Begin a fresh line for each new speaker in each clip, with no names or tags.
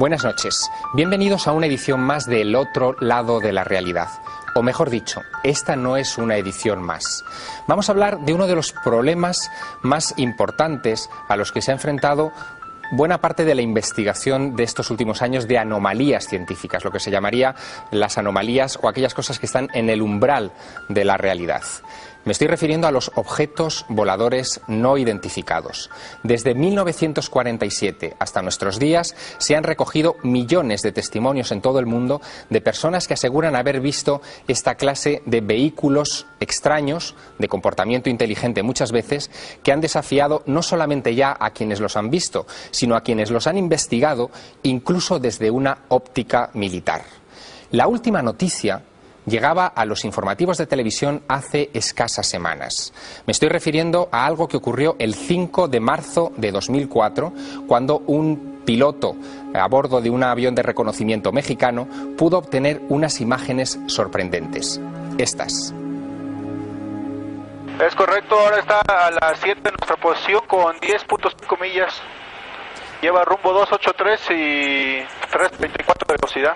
Buenas noches. Bienvenidos a una edición más de El otro lado de la realidad. O mejor dicho, esta no es una edición más. Vamos a hablar de uno de los problemas más importantes a los que se ha enfrentado buena parte de la investigación de estos últimos años de anomalías científicas, lo que se llamaría las anomalías o aquellas cosas que están en el umbral de la realidad. Me estoy refiriendo a los objetos voladores no identificados. Desde 1947 hasta nuestros días se han recogido millones de testimonios en todo el mundo de personas que aseguran haber visto esta clase de vehículos extraños, de comportamiento inteligente muchas veces, que han desafiado no solamente ya a quienes los han visto, sino a quienes los han investigado, incluso desde una óptica militar. La última noticia llegaba a los informativos de televisión hace escasas semanas. Me estoy refiriendo a algo que ocurrió el 5 de marzo de 2004, cuando un piloto a bordo de un avión de reconocimiento mexicano pudo obtener unas imágenes sorprendentes. Estas.
Es correcto, ahora está a las 7 de nuestra posición con 10.5 millas. Lleva rumbo 283 y 334 de velocidad.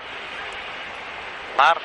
Mar.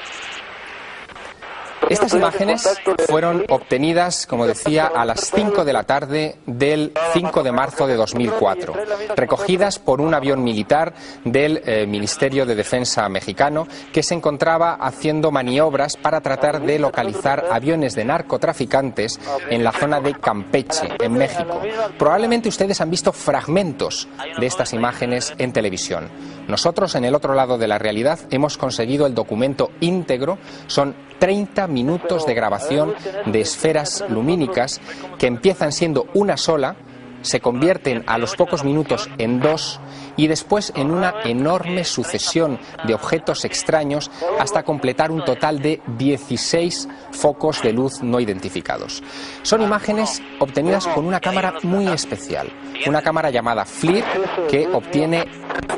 Estas imágenes fueron obtenidas, como decía, a las 5 de la tarde del 5 de marzo de 2004, recogidas por un avión militar del Ministerio de Defensa mexicano que se encontraba haciendo maniobras para tratar de localizar aviones de narcotraficantes en la zona de Campeche, en México. Probablemente ustedes han visto fragmentos de estas imágenes en televisión. Nosotros, en el otro lado de la realidad, hemos conseguido el documento íntegro. Son 30 minutos de grabación de esferas lumínicas que empiezan siendo una sola, se convierten a los pocos minutos en dos y después en una enorme sucesión de objetos extraños hasta completar un total de 16 focos de luz no identificados. Son imágenes obtenidas con una cámara muy especial, una cámara llamada FLIR, que obtiene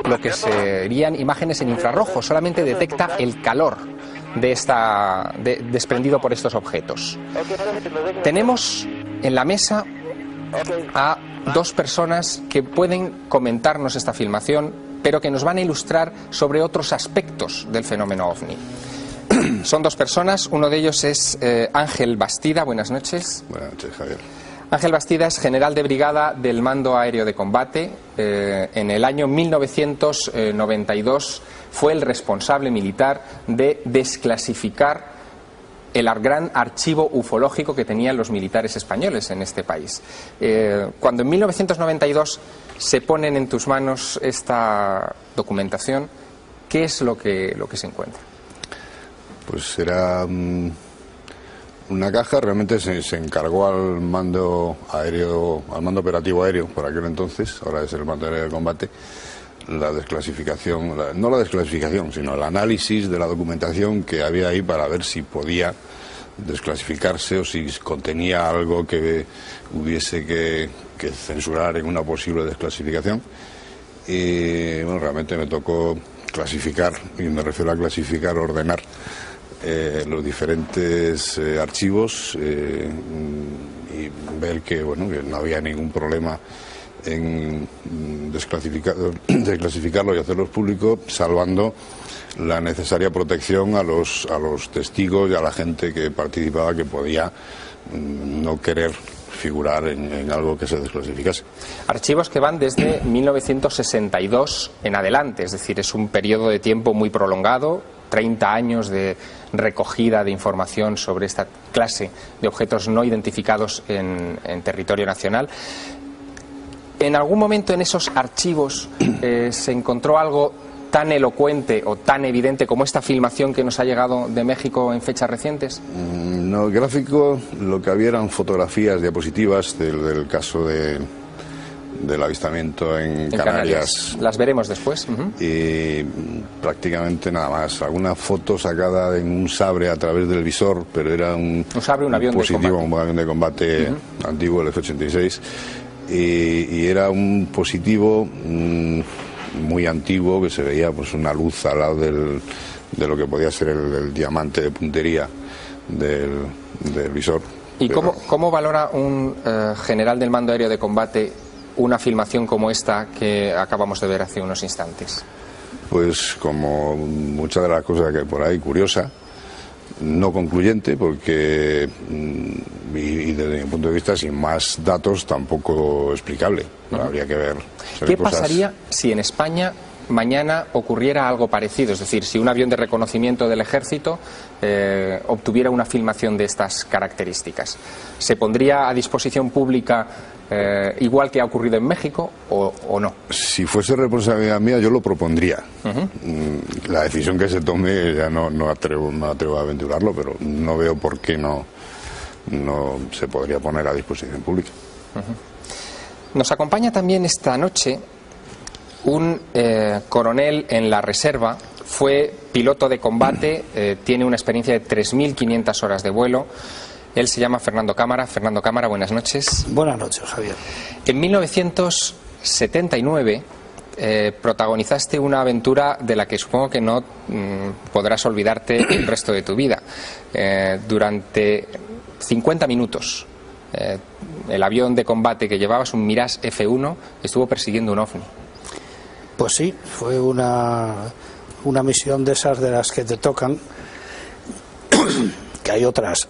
lo que serían imágenes en infrarrojo, solamente detecta el calor desprendido por estos objetos. Tenemos en la mesa a dos personas que pueden comentarnos esta filmación, pero que nos van a ilustrar sobre otros aspectos del fenómeno OVNI. Son dos personas, uno de ellos es Ángel Bastida. Buenas noches.
Buenas noches, Javier.
Ángel Bastida es general de brigada del Mando Aéreo de Combate. En el año 1992 fue el responsable militar de desclasificar el gran archivo ufológico que tenían los militares españoles en este país. Cuando en 1992 se ponen en tus manos esta documentación, ¿qué es lo que se encuentra?
Pues era una caja. Realmente se encargó al mando aéreo, al mando operativo aéreo por aquel entonces, ahora es el Mando Aéreo de Combate, la desclasificación, no la desclasificación, sino el análisis de la documentación que había ahí para ver si podía desclasificarse o si contenía algo que hubiese que censurar en una posible desclasificación. Y bueno, realmente me tocó clasificar, y me refiero a clasificar, ordenar los diferentes archivos y ver que, bueno, que no había ningún problema en desclasificarlo y hacerlos públicos, salvando la necesaria protección a los testigos y a la gente que participaba, que podía no querer figurar en algo que se desclasificase.
Archivos que van desde 1962 en adelante, es decir, es un periodo de tiempo muy prolongado, 30 años de recogida de información sobre esta clase de objetos no identificados en territorio nacional. ¿En algún momento en esos archivos se encontró algo tan elocuente o tan evidente como esta filmación que nos ha llegado de México en fechas recientes?
No, el gráfico, lo que había eran fotografías, diapositivas del caso del avistamiento en Canarias.
Las veremos después.
Y prácticamente nada más. Alguna foto sacada en un Sabre a través del visor, pero era un
Sabre, un avión
positivo,
de combate.
un avión de combate antiguo, el F-86. Y era un positivo muy antiguo, que se veía pues una luz al lado de lo que podía ser el diamante de puntería del visor.
¿Y cómo valora un general del Mando Aéreo de Combate una filmación como esta que acabamos de ver hace unos instantes?
pues como muchas de las cosas que hay por ahí, curiosa, no concluyente, porque y desde mi punto de vista sin más datos tampoco explicable. Habría que ver.
¿Qué pasaría si en España mañana ocurriera algo parecido? Es decir, si un avión de reconocimiento del ejército obtuviera una filmación de estas características, ¿se pondría a disposición ppública igual que ha ocurrido en México o no?
Si fuese responsabilidad mía, yo lo propondría. La decisión que se tome ya no me atrevo a aventurarlo, pero no veo por qué no se podría poner a disposición pública.
Nos acompaña también esta noche un coronel en la reserva, fue piloto de combate, tiene una experiencia de 3.500 horas de vuelo. Él se llama Fernando Cámara. Fernando Cámara, buenas noches.
Buenas noches, Javier.
En 1979 protagonizaste una aventura de la que supongo que no podrás olvidarte el resto de tu vida. Durante 50 minutos el avión de combate que llevabas, un Mirage F1, estuvo persiguiendo un ovni.
Pues sí, fue una misión de esas de las que te tocan, que hay otras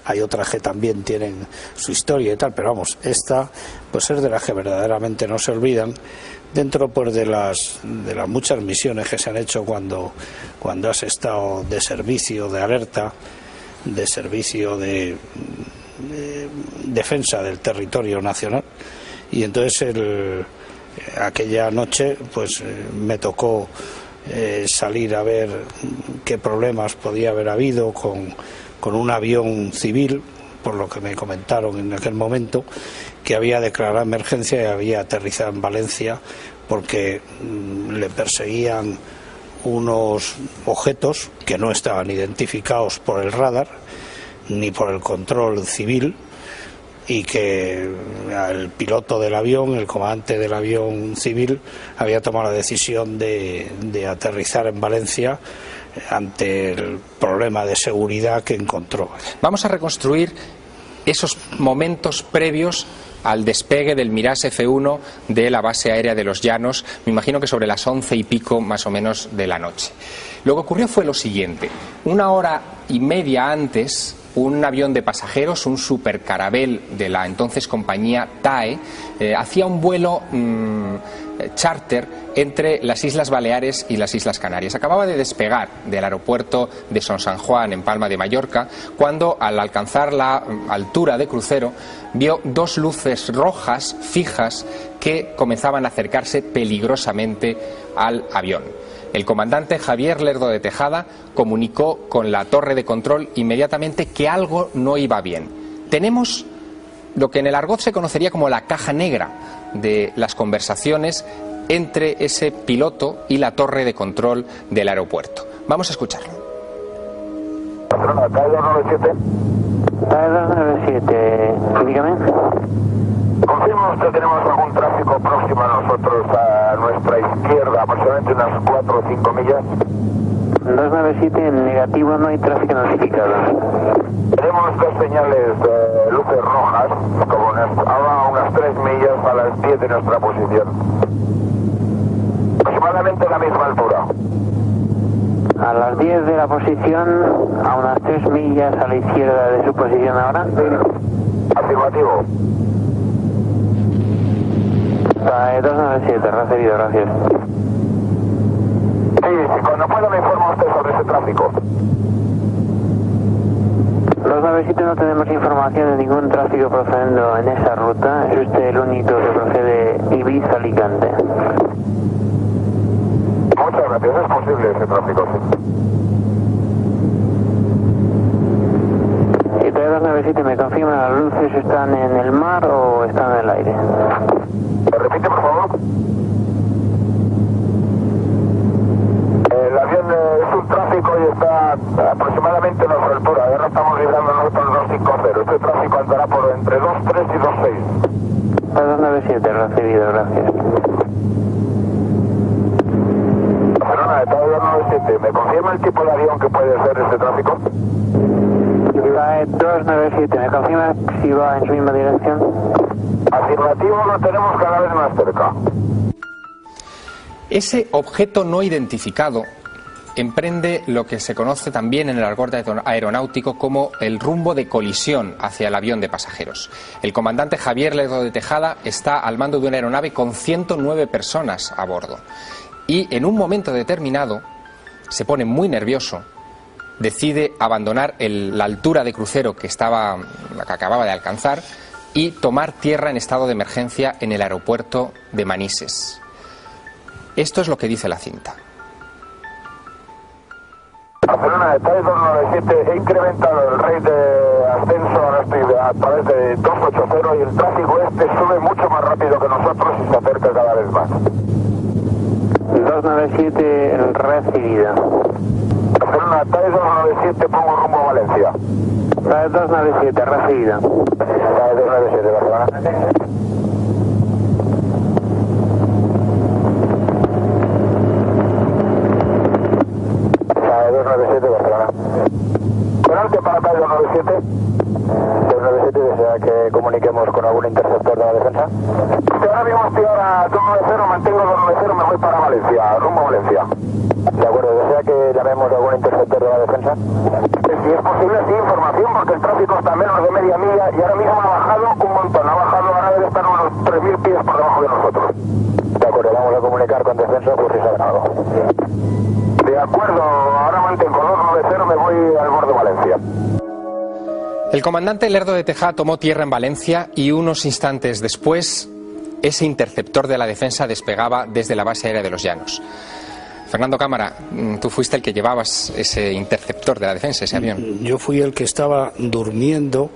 que también tienen su historia y tal, pero vamos, esta pues es de las que verdaderamente no se olvidan dentro pues de las muchas misiones que se han hecho cuando has estado de servicio, de alerta, de servicio de defensa del territorio nacional. Y entonces aquella noche pues me tocó salir a ver qué problemas podía haber habido con un avión civil, por lo que me comentaron en aquel momento, que había declarado emergencia y había aterrizado en Valencia porque le perseguían unos objetos que no estaban identificados por el radar ni por el control civil, y que el piloto del avión, el comandante del avión civil, había tomado la decisión de aterrizar en Valencia ante el problema de seguridad que encontró.
Vamos a reconstruir esos momentos previos al despegue del Mirage F1 de la base aérea de Los Llanos, me imagino que sobre las 11 y pico más o menos de la noche. Lo que ocurrió fue lo siguiente: 1 hora y media antes, un avión de pasajeros, un supercarabel de la entonces compañía TAE, hacía un vuelo charter entre las Islas Baleares y las Islas Canarias. Acababa de despegar del aeropuerto de Son San Juan, en Palma de Mallorca, cuando al alcanzar la altura de crucero vio 2 luces rojas fijas que comenzaban a acercarse peligrosamente al avión. El comandante Javier Lerdo de Tejada comunicó con la torre de control inmediatamente que algo no iba bien. Tenemos lo que en el argot se conocería como la caja negra de las conversaciones entre ese piloto y la torre de control del aeropuerto. Vamos a escucharlo.
Barcelona, TAE 297. TAE 297, dígame. Confirma usted, tenemos algún tráfico próximo a nosotros, a nuestra izquierda, aproximadamente unas 4 o 5 millas. 297, en negativo, no hay tráfico notificado. Tenemos 2 señales de luces rojas, como a unas 3 millas a las 10 de nuestra posición. Aproximadamente a la misma altura. A las 10 de la posición, a unas 3 millas a la izquierda de su posición ahora. Afirmativo. TAE 297, recibido, gracias. Sí, cuando pueda me informa usted sobre ese tráfico. 297 no tenemos información de ningún tráfico procediendo en esa ruta. Es usted el único que procede Ibiza-Alicante. Muchas gracias, es posible ese tráfico, sí. Y TAE 297, ¿me confirma las luces están en el mar o están en el aire? ¿Me repite, por favor? El avión es un tráfico y está aproximadamente a nuestra altura. Ahora estamos librando nosotros 250. Este tráfico andará por entre 23 y 26. 297, recibido, gracias. Perdona, TAE 297, ¿me confirma el tipo de avión que puede ser este tráfico? TAE 297, ¿me confirma si va en su misma dirección? Afirmativo, lo tenemos cada vez más cerca.
Ese objeto no identificado emprende lo que se conoce también en el argot aeronáutico como el rumbo de colisión hacia el avión de pasajeros. El comandante Javier Lerdo de Tejada está al mando de una aeronave con 109 personas a bordo y en un momento determinado se pone muy nervioso, decide abandonar la altura de crucero que acababa de alcanzar y tomar tierra en estado de emergencia en el aeropuerto de Manises. Esto es lo que dice la cinta.
Barcelona, TAE 297, he incrementado el rate de ascenso, ahora estoy a través de 280 y el tráfico sube mucho más rápido que nosotros y se acerca cada vez más.
297 recibida.
Barcelona, TAE 297, pongo rumbo a Valencia.
TAE 297, recibida.
TAE 297, Barcelona. TAE 297, Barcelona. Delante para TAE 297. 297 desea que comuniquemos con algún interceptor de la defensa. Ahora mismo estoy ahora 290, mantengo 290, me voy para Valencia, rumbo a Valencia. De acuerdo, desea que llamemos a algún interceptor de la defensa. Si es posible, sí, información, porque el tráfico está a menos de media milla y ahora mismo ha bajado un montón, ha bajado, ahora debe estar unos 3.000 pies por debajo de nosotros. De acuerdo, vamos a comunicar con defensa por si saben algo. De acuerdo, ahora mantengo 290, me voy al borde de Valencia.
El comandante Lerdo de Tejada tomó tierra en Valencia y unos instantes después ese interceptor de la defensa despegaba desde la base aérea de Los Llanos. Fernando Cámara, tú fuiste el que llevabas ese interceptor de la defensa, ese avión.
Yo fui el que estaba durmiendo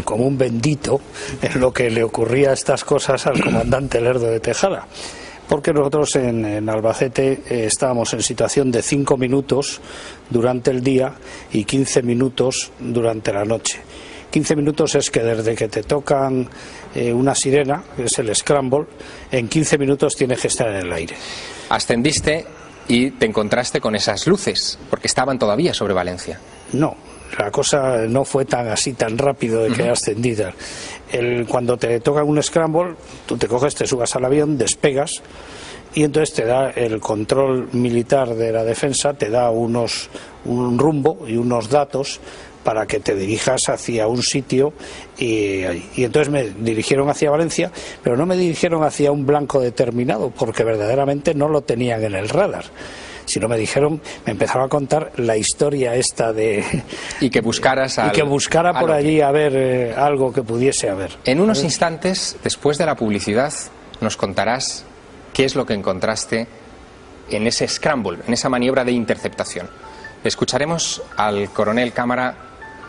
como un bendito en lo que le ocurría estas cosas al comandante Lerdo de Tejada. Porque nosotros en Albacete estábamos en situación de 5 minutos durante el día y 15 minutos durante la noche. 15 minutos es que desde que te tocan una sirena, que es el scramble, en 15 minutos tienes que estar en el aire.
Ascendiste y te encontraste con esas luces, porque estaban todavía sobre Valencia.
No, la cosa no fue tan rápido de que ascendidas. Cuando te toca un scramble, tú te coges, te subas al avión, despegas y entonces te da el control militar de la defensa, te da un rumbo y unos datos para que te dirijas hacia un sitio y entonces me dirigieron hacia Valencia, pero no me dirigieron hacia un blanco determinado porque verdaderamente no lo tenían en el radar. Si no me empezaron a contar la historia esta de...
Y que buscaras
y que buscara por allí a ver algo que pudiese haber.
En unos instantes, después de la publicidad, nos contarás qué es lo que encontraste en ese scramble, en esa maniobra de interceptación. Escucharemos al coronel Cámara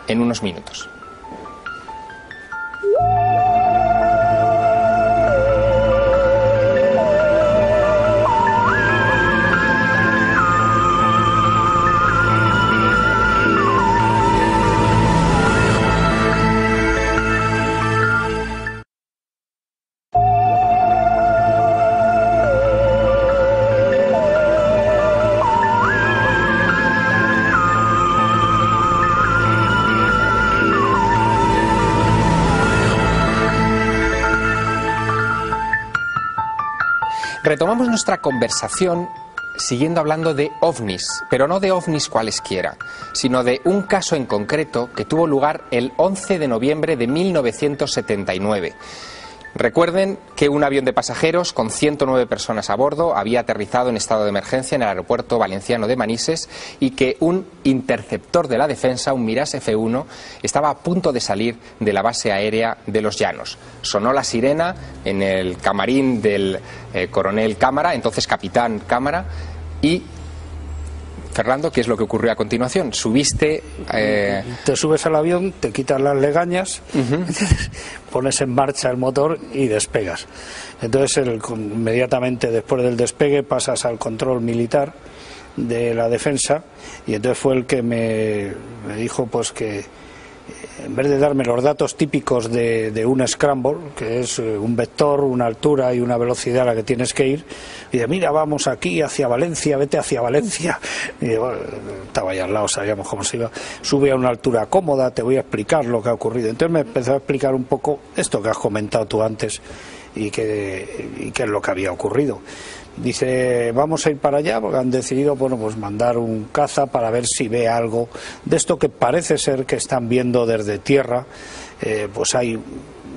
en unos minutos. Retomamos nuestra conversación siguiendo hablando de ovnis, pero no de ovnis cualesquiera, sino de un caso en concreto que tuvo lugar el 11 de noviembre de 1979. Recuerden que un avión de pasajeros con 109 personas a bordo había aterrizado en estado de emergencia en el aeropuerto valenciano de Manises y que un interceptor de la defensa, un Mirage F1, estaba a punto de salir de la base aérea de Los Llanos. Sonó la sirena en el camarín del coronel Cámara, entonces capitán Cámara, y... Fernando, ¿qué es lo que ocurrió a continuación? Subiste...
Te subes al avión, te quitas las legañas, pones en marcha el motor y despegas. Entonces, inmediatamente después del despegue pasas al control militar de la defensa y entonces fue el que me dijo pues que en vez de darme los datos típicos de un scramble, que es un vector, una altura y una velocidad a la que tienes que ir, y de mira, vamos aquí hacia Valencia, vete hacia Valencia, y bueno, estaba ahí al lado, sabíamos cómo se iba, sube a una altura cómoda, te voy a explicar lo que ha ocurrido. Entonces me empezó a explicar un poco esto que has comentado tú antes, y qué es lo que había ocurrido. Dice, vamos a ir para allá porque han decidido, bueno, pues mandar un caza para ver si ve algo de esto que parece ser que están viendo desde tierra. Pues hay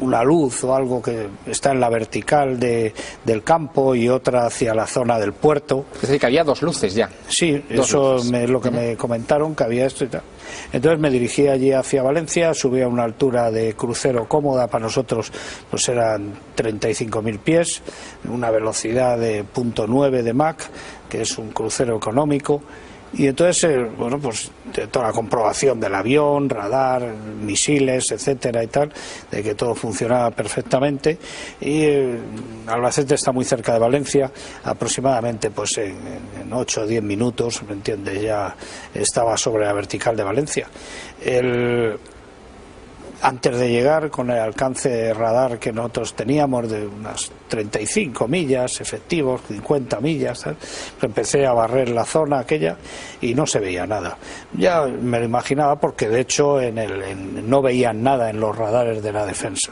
una luz o algo que está en la vertical del campo y otra hacia la zona del puerto.
Es decir, que había dos luces ya.
Sí, eso es lo que me comentaron, que había esto y tal. Entonces me dirigí allí hacia Valencia, subí a una altura de crucero cómoda, para nosotros pues eran 35.000 pies, una velocidad de 0.9 de Mach, que es un crucero económico. Y entonces, bueno, pues de toda la comprobación del avión, radar, misiles, etcétera y tal, de que todo funcionaba perfectamente. Y Albacete está muy cerca de Valencia, aproximadamente pues en 8 o 10 minutos, ¿me entiendes? Ya estaba sobre la vertical de Valencia. Antes de llegar, con el alcance de radar que nosotros teníamos de unas 35 millas efectivos, 50 millas, ¿sabes? Empecé a barrer la zona aquella y no se veía nada. Ya me lo imaginaba porque de hecho no veían nada en los radares de la defensa.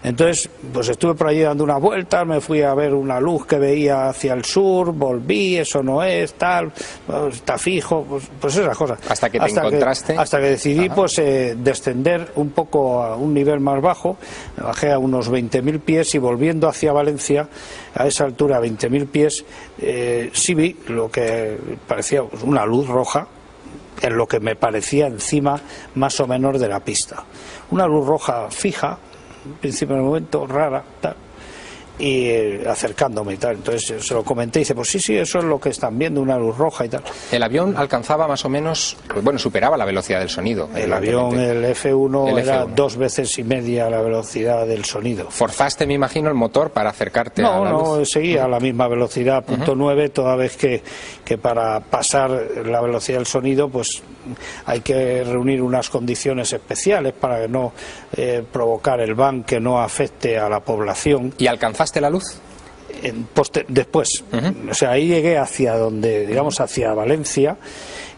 Entonces, pues estuve por allí dando unas vueltas, me fui a ver una luz que veía hacia el sur, volví, eso no es, tal, pues, está fijo, pues esas cosas.
Hasta que te encontraste.
Hasta que decidí, pues, descender un poco a un nivel más bajo, me bajé a unos 20.000 pies y volviendo hacia Valencia, a esa altura, 20.000 pies, sí vi lo que parecía pues, una luz roja, en lo que me parecía encima más o menos de la pista. Una luz roja fija, en principio del momento, rara, tal, y acercándome y tal. Entonces se lo comenté y dice, pues sí, eso es lo que están viendo, una luz roja y tal.
El avión alcanzaba más o menos, bueno, superaba la velocidad del sonido.
El avión, el F1, era 2 veces y media la velocidad del sonido.
¿Forzaste, me imagino, el motor para acercarte a la luz?
No, seguía a la misma velocidad, .9, toda vez que para pasar la velocidad del sonido, pues hay que reunir unas condiciones especiales para que no provocar el van que no afecte a la población.
¿Y alcanzaste la luz?
Después, o sea, ahí llegué hacia donde, digamos, hacia Valencia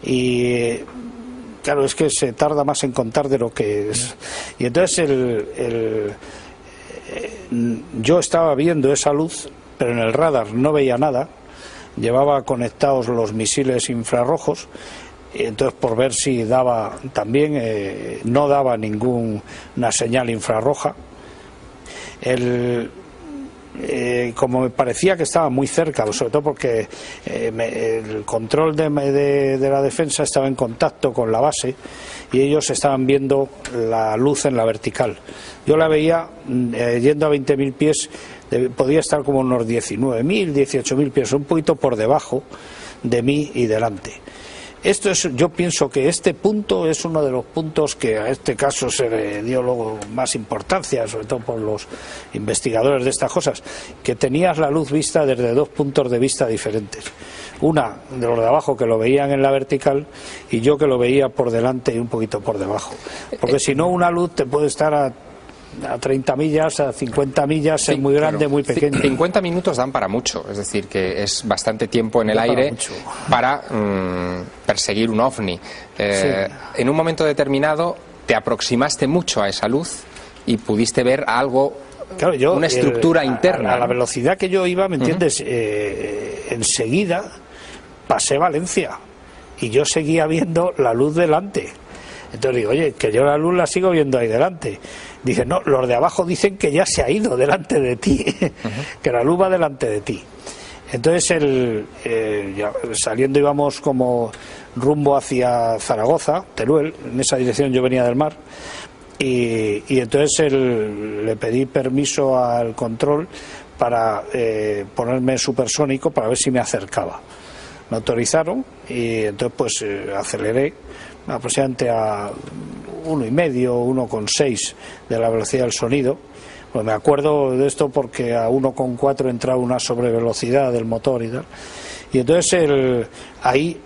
y claro, es que se tarda más en contar de lo que es. Y entonces yo estaba viendo esa luz, pero en el radar no veía nada, llevaba conectados los misiles infrarrojos. Y entonces por ver si daba también, no daba ninguna señal infrarroja. Como me parecía que estaba muy cerca, sobre todo porque el control de la defensa estaba en contacto con la base y ellos estaban viendo la luz en la vertical. Yo la veía yendo a 20.000 pies, podía estar como unos 19.000, 18.000 pies, un poquito por debajo de mí y delante. Yo pienso que este punto es uno de los puntos que a este caso se le dio luego más importancia, sobre todo por los investigadores de estas cosas, que tenías la luz vista desde 2 puntos de vista diferentes. Una de los de abajo que lo veían en la vertical y yo que lo veía por delante y un poquito por debajo. Porque si no, una luz te puede estar a 30 millas, a 50 millas, sí, es muy grande, claro, muy pequeño.
50 minutos dan para mucho, es decir, que es bastante tiempo en el aire para perseguir un ovni. En un momento determinado te aproximaste mucho a esa luz y pudiste ver algo, claro, una estructura interna.
A la velocidad que yo iba, ¿me entiendes? Enseguida pasé Valencia y yo seguía viendo la luz delante. Entonces digo, oye, que yo la luz la sigo viendo ahí delante. Dice, no, los de abajo dicen que ya se ha ido delante de ti, que la luz va delante de ti. Entonces, ya saliendo íbamos como rumbo hacia Zaragoza, Teruel, en esa dirección yo venía del mar, y entonces le pedí permiso al control para ponerme supersónico para ver si me acercaba. Me autorizaron y entonces pues aceleré aproximadamente a 1,5, 1,6 de la velocidad del sonido. Pues me acuerdo de esto porque a 1,4 entraba una sobrevelocidad del motor y tal. Y entonces ahí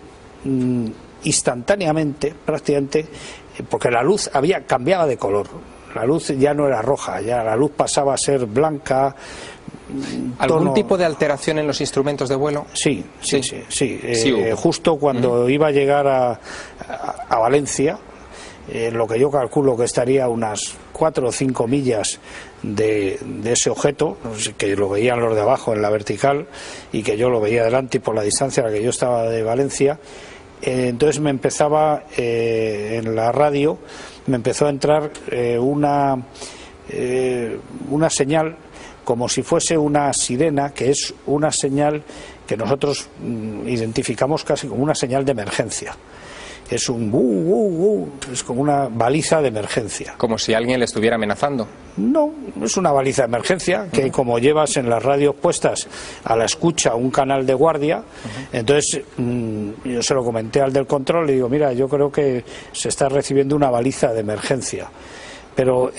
instantáneamente, prácticamente, porque la luz cambiaba de color. La luz ya no era roja, ya la luz pasaba a ser blanca.
¿Algún tipo de alteración en los instrumentos de vuelo?
Sí. Justo cuando iba a llegar a Valencia, lo que yo calculo que estaría unas 4 o 5 millas de ese objeto, que lo veían los de abajo en la vertical y que yo lo veía delante y por la distancia a la que yo estaba de Valencia. Entonces me empezaba en la radio, me empezó a entrar una señal como si fuese una sirena, que es una señal que nosotros identificamos casi como una señal de emergencia. Es un es como una baliza de emergencia.
Como si alguien le estuviera amenazando.
No, es una baliza de emergencia que como llevas en las radios puestas a la escucha un canal de guardia, entonces yo se lo comenté al del control y digo, mira, yo creo que se está recibiendo una baliza de emergencia. Pero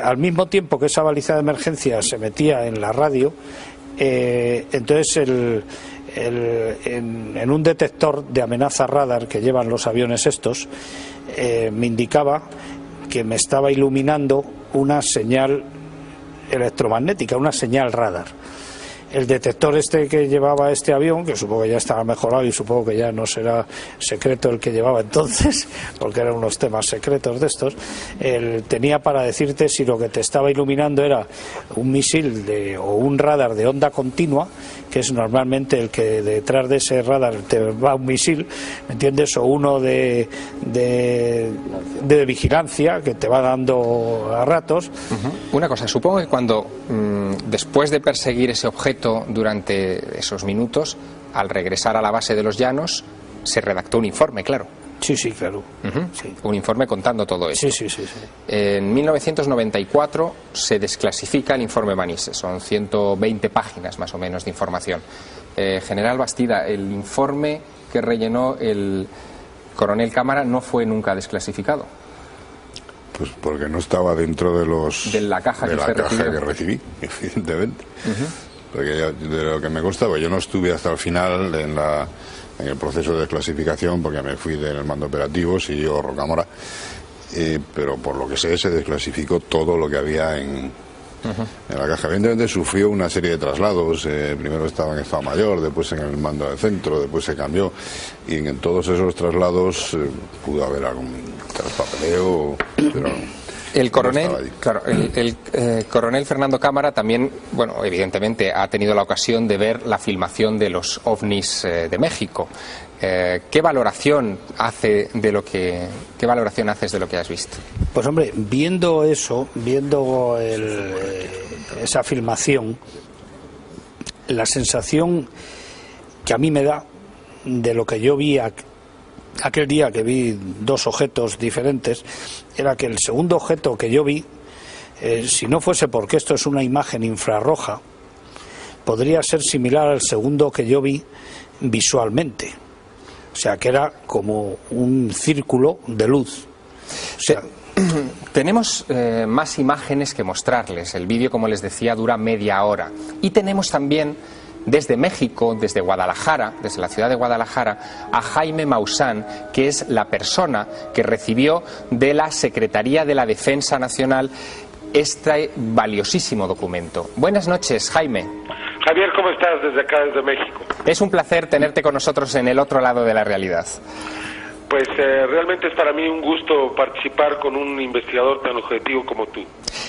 al mismo tiempo que esa baliza de emergencia se metía en la radio, entonces en un detector de amenaza radar que llevan los aviones estos, me indicaba que me estaba iluminando una señal electromagnética, una señal radar. El detector este que llevaba este avión, que supongo que ya estaba mejorado y supongo que ya no será secreto el que llevaba entonces, porque eran unos temas secretos de estos, tenía para decirte si lo que te estaba iluminando era un misil o un radar de onda continua, que es normalmente el que detrás de ese radar te va un misil, ¿me entiendes? O uno de vigilancia que te va dando a ratos.
Una cosa, supongo que cuando después de perseguir ese objeto durante esos minutos, al regresar a la base de los Llanos, se redactó un informe, claro.
Sí, sí, claro. Sí.
Un informe contando todo esto.
Sí.
En 1994 se desclasifica el informe Manises, son 120 páginas más o menos de información. General Bastida, el informe que rellenó el coronel Cámara no fue nunca desclasificado.
Pues porque no estaba dentro de
la caja
que
recibió.
recibí, evidentemente. Porque de lo que me consta, pues yo no estuve hasta el final en el proceso de desclasificación, porque me fui del mando operativo, siguió Rocamora, pero por lo que sé se desclasificó todo lo que había en la caja. Evidentemente sufrió una serie de traslados, primero estaba en Estado Mayor, después en el mando del centro, después se cambió, y en todos esos traslados pudo haber algún traspapeleo, pero...
El coronel, claro, el coronel Fernando Cámara también, bueno, evidentemente ha tenido la ocasión de ver la filmación de los ovnis de México. ¿Qué valoración haces de lo que has visto?
Pues hombre, viendo eso, viendo esa filmación, la sensación que a mí me da de lo que yo vi aquel día, que vi dos objetos diferentes, era que el segundo objeto que yo vi, si no fuese porque esto es una imagen infrarroja, podría ser similar al segundo que yo vi visualmente. O sea, que era como un círculo de luz. O sea,
tenemos más imágenes que mostrarles. El vídeo, como les decía, dura media hora. Y tenemos también desde México, desde Guadalajara, desde la ciudad de Guadalajara, a Jaime Maussan, que es la persona que recibió de la Secretaría de la Defensa Nacional este valiosísimo documento. Buenas noches, Jaime.
Javier, ¿cómo estás desde acá, desde México?
Es un placer tenerte con nosotros en el otro lado de la realidad.
Pues realmente es para mí un gusto participar con un investigador tan objetivo como tú.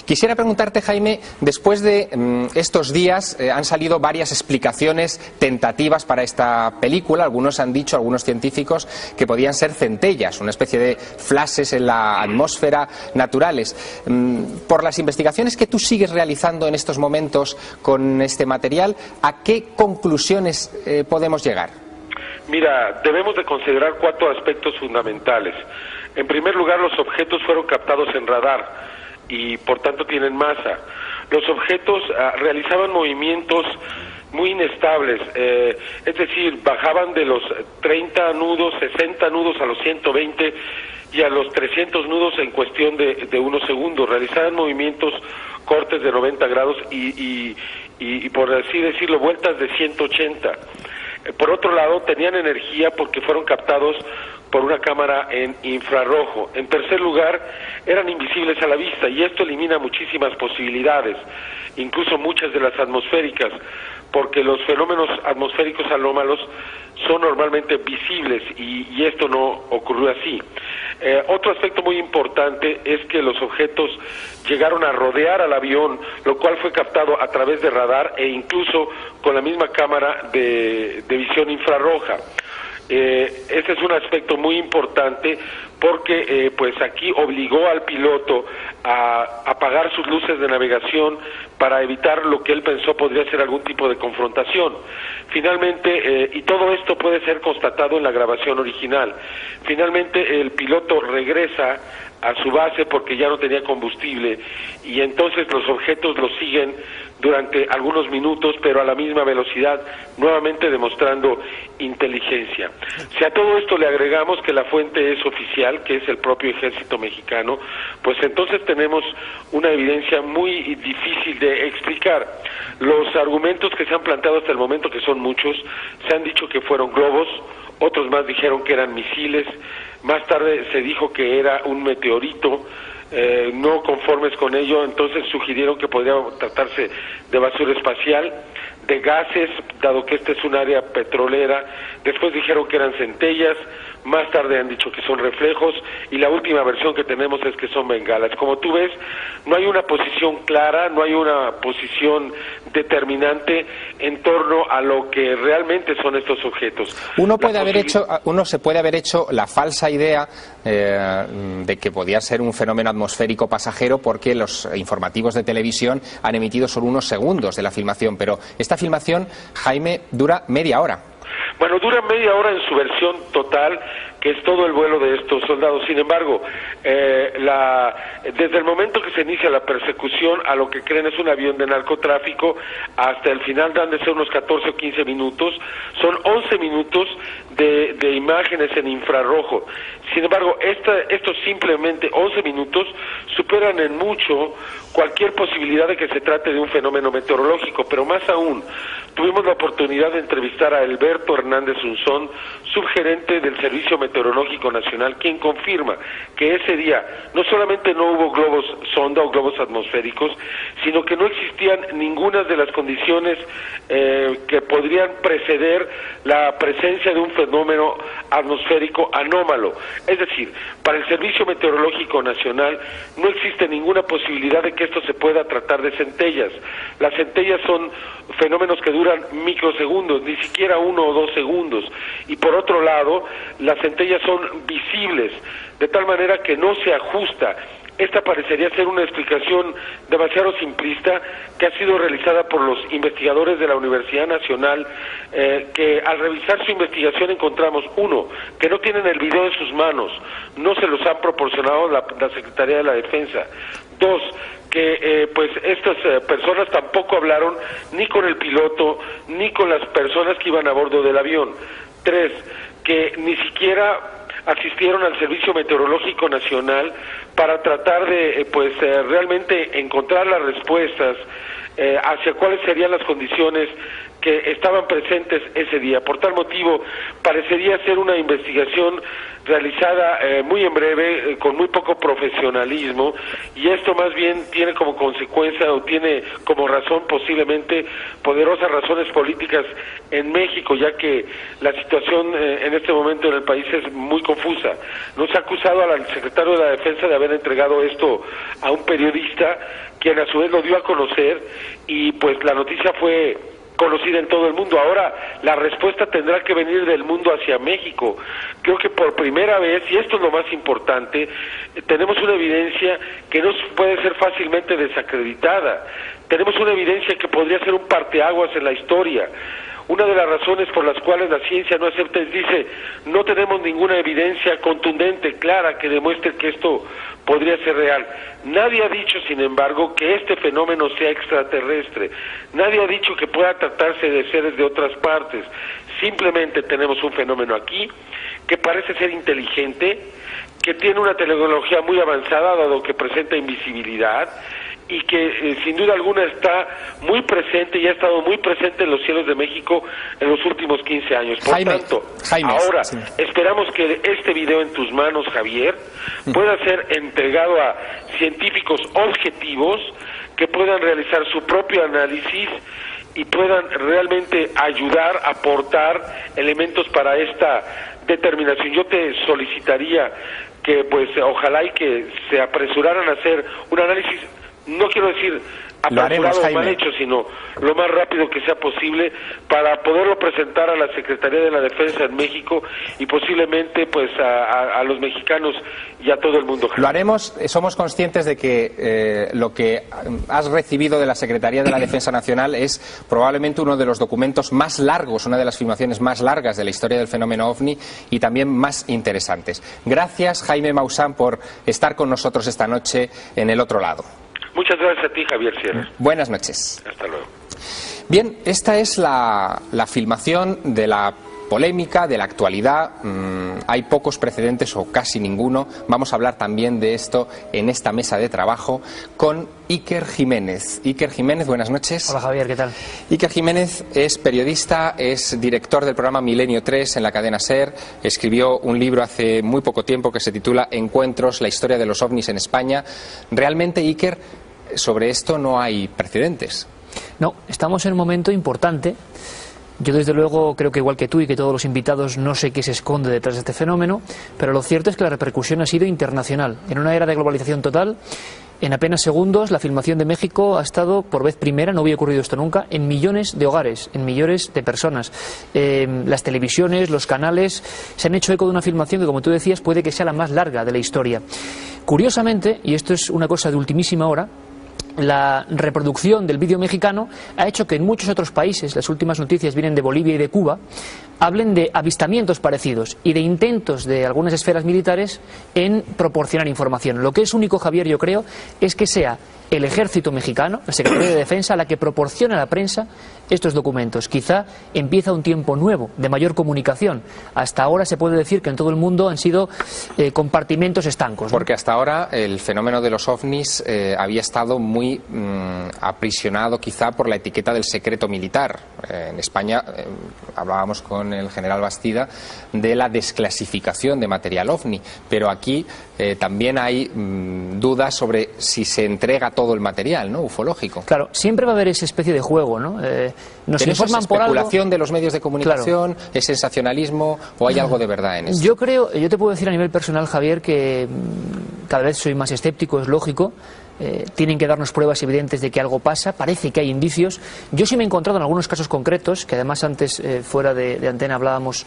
Quisiera preguntarte, Jaime, después de estos días han salido varias explicaciones tentativas para esta película. Algunos han dicho, algunos científicos, que podían ser centellas, una especie de flashes en la atmósfera naturales. Por las investigaciones que tú sigues realizando en estos momentos con este material, ¿a qué conclusiones podemos llegar?
Mira, debemos de considerar 4 aspectos fundamentales. En primer lugar, los objetos fueron captados en radar y por tanto tienen masa. Los objetos realizaban movimientos muy inestables, es decir, bajaban de los 30 nudos, 60 nudos a los 120 y a los 300 nudos en cuestión de unos segundos. Realizaban movimientos cortes de 90 grados y por así decirlo, vueltas de 180. Por otro lado, tenían energía porque fueron captados por una cámara en infrarrojo. En tercer lugar, eran invisibles a la vista y esto elimina muchísimas posibilidades, incluso muchas de las atmosféricas, porque los fenómenos atmosféricos anómalos son normalmente visibles y esto no ocurrió así. Otro aspecto muy importante es que los objetos llegaron a rodear al avión, lo cual fue captado a través de radar e incluso con la misma cámara de visión infrarroja. Este es un aspecto muy importante porque pues aquí obligó al piloto a apagar sus luces de navegación para evitar lo que él pensó podría ser algún tipo de confrontación. Finalmente, y todo esto puede ser constatado en la grabación original, finalmente el piloto regresa a su base porque ya no tenía combustible y entonces los objetos lo siguen durante algunos minutos, pero a la misma velocidad, nuevamente demostrando inteligencia. Si a todo esto le agregamos que la fuente es oficial, que es el propio Ejército Mexicano, pues entonces tenemos una evidencia muy difícil de explicar. Los argumentos que se han planteado hasta el momento, que son muchos, se han dicho que fueron globos, otros más dijeron que eran misiles, más tarde se dijo que era un meteorito. No conformes con ello, entonces sugirieron que podría tratarse de basura espacial, de gases, dado que esta es un área petrolera. Después dijeron que eran centellas, más tarde han dicho que son reflejos, y la última versión que tenemos es que son bengalas. Como tú ves, no hay una posición clara, no hay una posición determinante en torno a lo que realmente son estos objetos.
Uno se puede haber hecho la falsa idea de que podía ser un fenómeno atmosférico pasajero porque los informativos de televisión han emitido solo unos segundos de la filmación, pero esta filmación, Jaime, dura media hora.
Bueno, dura media hora en su versión total, que es todo el vuelo de estos soldados. Sin embargo, desde el momento que se inicia la persecución a lo que creen es un avión de narcotráfico, hasta el final dan de ser unos 14 o 15 minutos, son 11 minutos de imágenes en infrarrojo. Sin embargo, estos simplemente 11 minutos superan en mucho cualquier posibilidad de que se trate de un fenómeno meteorológico, pero más aún, tuvimos la oportunidad de entrevistar a Alberto Hernández Unzón, subgerente del Servicio Meteorológico Nacional, quien confirma que ese día no solamente no hubo globos sonda o globos atmosféricos, sino que no existían ninguna de las condiciones que podrían preceder la presencia de un fenómeno atmosférico anómalo. Es decir, para el Servicio Meteorológico Nacional no existe ninguna posibilidad de que esto se pueda tratar de centellas. Las centellas son fenómenos que duran microsegundos, ni siquiera 1 o 2 segundos, y por otro lado, las centellas son visibles, de tal manera que no se ajusta. Esta parecería ser una explicación demasiado simplista que ha sido realizada por los investigadores de la Universidad Nacional, que al revisar su investigación encontramos, uno, que no tienen el video en sus manos, no se los han proporcionado la Secretaría de la Defensa. Dos, que pues estas personas tampoco hablaron ni con el piloto ni con las personas que iban a bordo del avión. Tres, que ni siquiera asistieron al Servicio Meteorológico Nacional para tratar de realmente encontrar las respuestas hacia cuáles serían las condiciones que estaban presentes ese día. Por tal motivo, parecería ser una investigación realizada muy en breve, con muy poco profesionalismo, y esto más bien tiene como consecuencia o tiene como razón posiblemente poderosas razones políticas en México, ya que la situación en este momento en el país es muy confusa. Nos ha acusado al secretario de la Defensa de haber entregado esto a un periodista, quien a su vez lo dio a conocer, y pues la noticia fue conocida en todo el mundo. Ahora la respuesta tendrá que venir del mundo hacia México. Creo que por primera vez, y esto es lo más importante, tenemos una evidencia que no puede ser fácilmente desacreditada. Tenemos una evidencia que podría ser un parteaguas en la historia. Una de las razones por las cuales la ciencia no acepta es, dice, no tenemos ninguna evidencia contundente, clara, que demuestre que esto podría ser real. Nadie ha dicho, sin embargo, que este fenómeno sea extraterrestre. Nadie ha dicho que pueda tratarse de seres de otras partes. Simplemente tenemos un fenómeno aquí que parece ser inteligente, que tiene una tecnología muy avanzada, dado que presenta invisibilidad, y que sin duda alguna está muy presente y ha estado muy presente en los cielos de México en los últimos 15 años. Por tanto, ahora esperamos que este video en tus manos, Javier, pueda ser entregado a científicos objetivos que puedan realizar su propio análisis y puedan realmente ayudar, aportar elementos para esta determinación. Yo te solicitaría que pues ojalá y que se apresuraran a hacer un análisis, no quiero decir apresurado o mal hecho, sino lo más rápido que sea posible para poderlo presentar a la Secretaría de la Defensa en México y posiblemente pues a los mexicanos y a todo el mundo.
Lo haremos, somos conscientes de que lo que has recibido de la Secretaría de la Defensa Nacional es probablemente uno de los documentos más largos, una de las filmaciones más largas de la historia del fenómeno OVNI y también más interesantes. Gracias, Jaime Maussan, por estar con nosotros esta noche en El Otro Lado.
Muchas gracias a ti, Javier Sierra.
Buenas noches.
Hasta luego.
Bien, esta es la filmación de la polémica, de la actualidad. Hay pocos precedentes o casi ninguno. Vamos a hablar también de esto en esta mesa de trabajo con Iker Jiménez. Iker Jiménez, buenas noches.
Hola Javier, ¿qué tal?
Iker Jiménez es periodista, es director del programa Milenio 3 en la cadena SER. Escribió un libro hace muy poco tiempo que se titula Encuentros, la historia de los ovnis en España. Realmente, Iker, sobre esto no hay precedentes.
No, estamos en un momento importante. Yo desde luego creo que igual que tú y que todos los invitados no sé qué se esconde detrás de este fenómeno, pero lo cierto es que la repercusión ha sido internacional. En una era de globalización total, en apenas segundos la filmación de México ha estado por vez primera, no había ocurrido esto nunca, en millones de hogares, en millones de personas. Las televisiones, los canales se han hecho eco de una filmación que, como tú decías, puede que sea la más larga de la historia. Curiosamente, y esto es una cosa de ultimísima hora, la reproducción del vídeo mexicano ha hecho que en muchos otros países, las últimas noticias vienen de Bolivia y de Cuba, hablen de avistamientos parecidos y de intentos de algunas esferas militares en proporcionar información. Lo que es único, Javier, yo creo, es que sea el ejército mexicano, la Secretaría de Defensa, la que proporciona a la prensa estos documentos. Quizá empieza un tiempo nuevo de mayor comunicación. Hasta ahora se puede decir que en todo el mundo han sido compartimentos estancos, ¿no?
Porque hasta ahora el fenómeno de los ovnis había estado muy aprisionado quizá por la etiqueta del secreto militar. En España hablábamos con el general Bastida de la desclasificación de material ovni, pero aquí también hay dudas sobre si se entrega todo el material, ¿no?, ufológico.
Claro, siempre va a haber esa especie de juego, ¿no? Nos
¿Pero
informan
eso es
por algo.
especulación de los medios de comunicación? Claro. ¿Es sensacionalismo o hay algo de verdad en eso?
Yo te puedo decir a nivel personal, Javier, que cada vez soy más escéptico, es lógico. Tienen que darnos pruebas evidentes de que algo pasa, parece que hay indicios. Yo sí me he encontrado en algunos casos concretos, que además antes fuera de antena hablábamos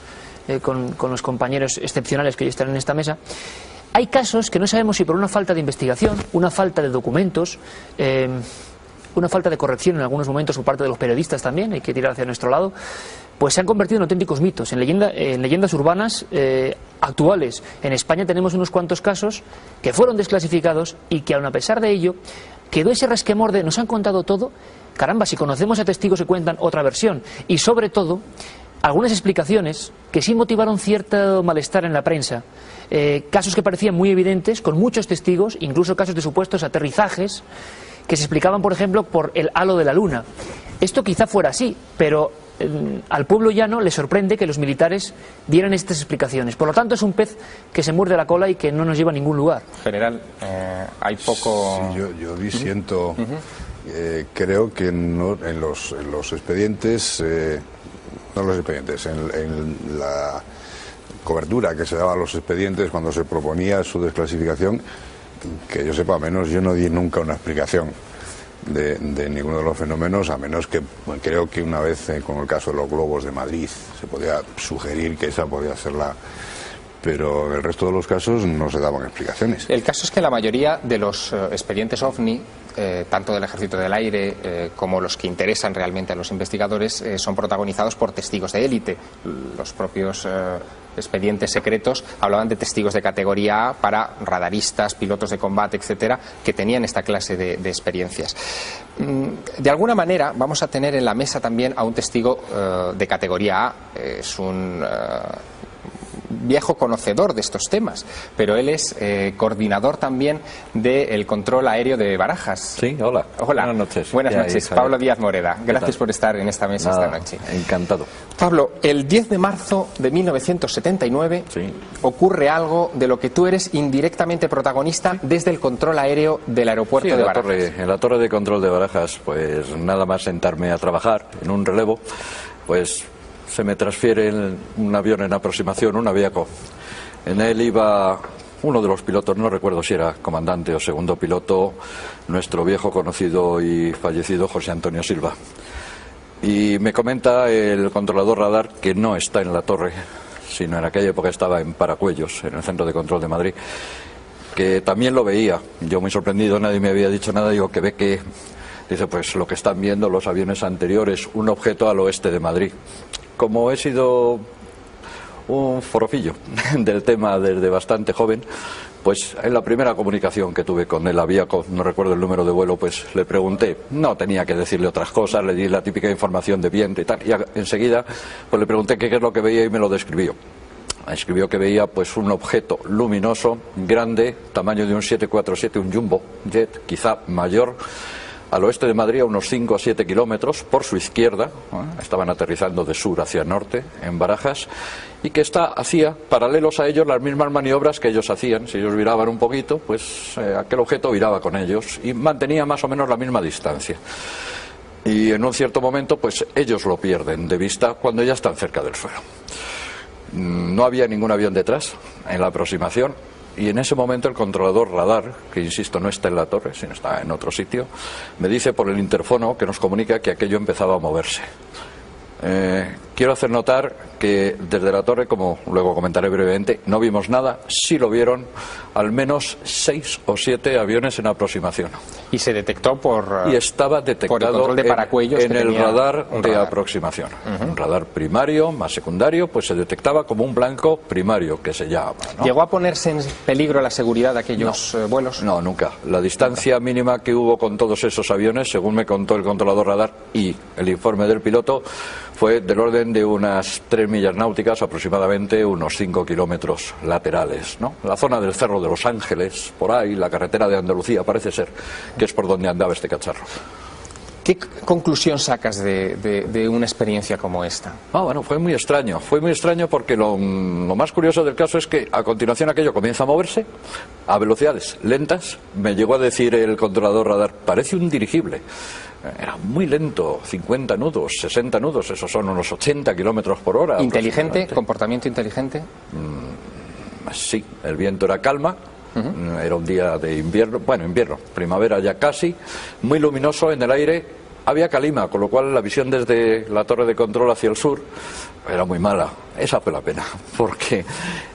con los compañeros excepcionales que hoy están en esta mesa. Hay casos que no sabemos si por una falta de investigación, una falta de documentos, una falta de corrección en algunos momentos por parte de los periodistas también, hay que tirar hacia nuestro lado, pues se han convertido en auténticos mitos, en leyendas urbanas actuales. En España tenemos unos cuantos casos que fueron desclasificados y que aun a pesar de ello quedó ese resquemor de nos han contado todo. Caramba, si conocemos a testigos que cuentan otra versión y sobre todo algunas explicaciones que sí motivaron cierto malestar en la prensa, casos que parecían muy evidentes con muchos testigos, incluso casos de supuestos aterrizajes que se explicaban, por ejemplo, por el halo de la luna. Esto quizá fuera así, pero al pueblo llano le sorprende que los militares dieran estas explicaciones. Por lo tanto, es un pez que se muerde la cola y que no nos lleva a ningún lugar.
General, hay poco...
Sí, yo disiento. Creo que no, en los expedientes, no los expedientes, en la cobertura que se daba a los expedientes cuando se proponía su desclasificación, que yo sepa, menos yo no di nunca una explicación de ninguno de los fenómenos, a menos que creo que una vez con el caso de los globos de Madrid se podía sugerir que esa podía ser la... Pero en el resto de los casos no se daban explicaciones.
El caso es que la mayoría de los expedientes OVNI, tanto del Ejército del Aire como los que interesan realmente a los investigadores, son protagonizados por testigos de élite. Los propios expedientes secretos hablaban de testigos de categoría A para radaristas, pilotos de combate, etcétera, que tenían esta clase de experiencias. De alguna manera vamos a tener en la mesa también a un testigo de categoría A. Es un viejo conocedor de estos temas, pero él es coordinador también del control aéreo de Barajas.
Sí, hola.
Buenas noches. Buenas noches, Pablo Díaz Moreda. Gracias por estar en esta mesa esta noche.
Encantado.
Pablo, el 10 de marzo de 1979 ocurre algo de lo que tú eres indirectamente protagonista desde el control aéreo del aeropuerto de Barajas.
En la torre de control de Barajas, pues nada más sentarme a trabajar en un relevo, pues se me transfiere un avión en aproximación, un Aviaco. En él iba uno de los pilotos, no recuerdo si era comandante o segundo piloto, nuestro viejo conocido y fallecido José Antonio Silva. Y me comenta el controlador radar que no está en la torre, sino en aquella época estaba en Paracuellos, en el centro de control de Madrid, que también lo veía. Yo muy sorprendido, nadie me había dicho nada, digo que ve que, dice, pues lo que están viendo los aviones anteriores, un objeto al oeste de Madrid. Como he sido un forofillo del tema desde bastante joven, pues en la primera comunicación que tuve con el aviaco, no recuerdo el número de vuelo, pues le pregunté, no tenía que decirle otras cosas, le di la típica información de viento y tal, y enseguida pues le pregunté qué es lo que veía y me lo describió. Escribió que veía pues un objeto luminoso, grande, tamaño de un 747, un jumbo jet, quizá mayor, al oeste de Madrid, a unos 5 a 7 kilómetros, por su izquierda, estaban aterrizando de sur hacia norte, en Barajas, y que hacía paralelos a ellos las mismas maniobras que ellos hacían. Si ellos viraban un poquito, pues aquel objeto viraba con ellos y mantenía más o menos la misma distancia. Y en un cierto momento, pues ellos lo pierden de vista cuando ya están cerca del suelo. No había ningún avión detrás en la aproximación. Y en ese momento el controlador radar, que insisto no está en la torre, sino está en otro sitio, me dice por el interfono que nos comunica que aquello empezaba a moverse. Quiero hacer notar que desde la torre, como luego comentaré brevemente, no vimos nada. Sí lo vieron al menos 6 o 7 aviones en aproximación.
Y se detectó
y estaba detectado
por el control de Paracuellos
en el radar de aproximación. Un radar primario más secundario, pues se detectaba como un blanco primario, que se llama, ¿no?
¿Llegó a ponerse en peligro la seguridad de aquellos vuelos?
No, nunca. La distancia mínima que hubo con todos esos aviones, según me contó el controlador radar y el informe del piloto, fue del orden de unas 3 millas náuticas, aproximadamente unos 5 kilómetros laterales, ¿no? La zona del Cerro de Los Ángeles, por ahí, la carretera de Andalucía, parece ser que es por donde andaba este cacharro.
¿Qué conclusión sacas de una experiencia como esta?
Bueno, fue muy extraño porque lo más curioso del caso es que a continuación aquello comienza a moverse a velocidades lentas. Me llegó a decir el controlador radar, parece un dirigible. Era muy lento, 50 nudos, 60 nudos, esos son unos 80 kilómetros por hora.
¿Inteligente? ¿Comportamiento inteligente?
Sí, el viento era calma. Era un día de invierno, primavera ya casi, muy luminoso en el aire, había calima, con lo cual la visión desde la torre de control hacia el sur era muy mala. Esa fue la pena, porque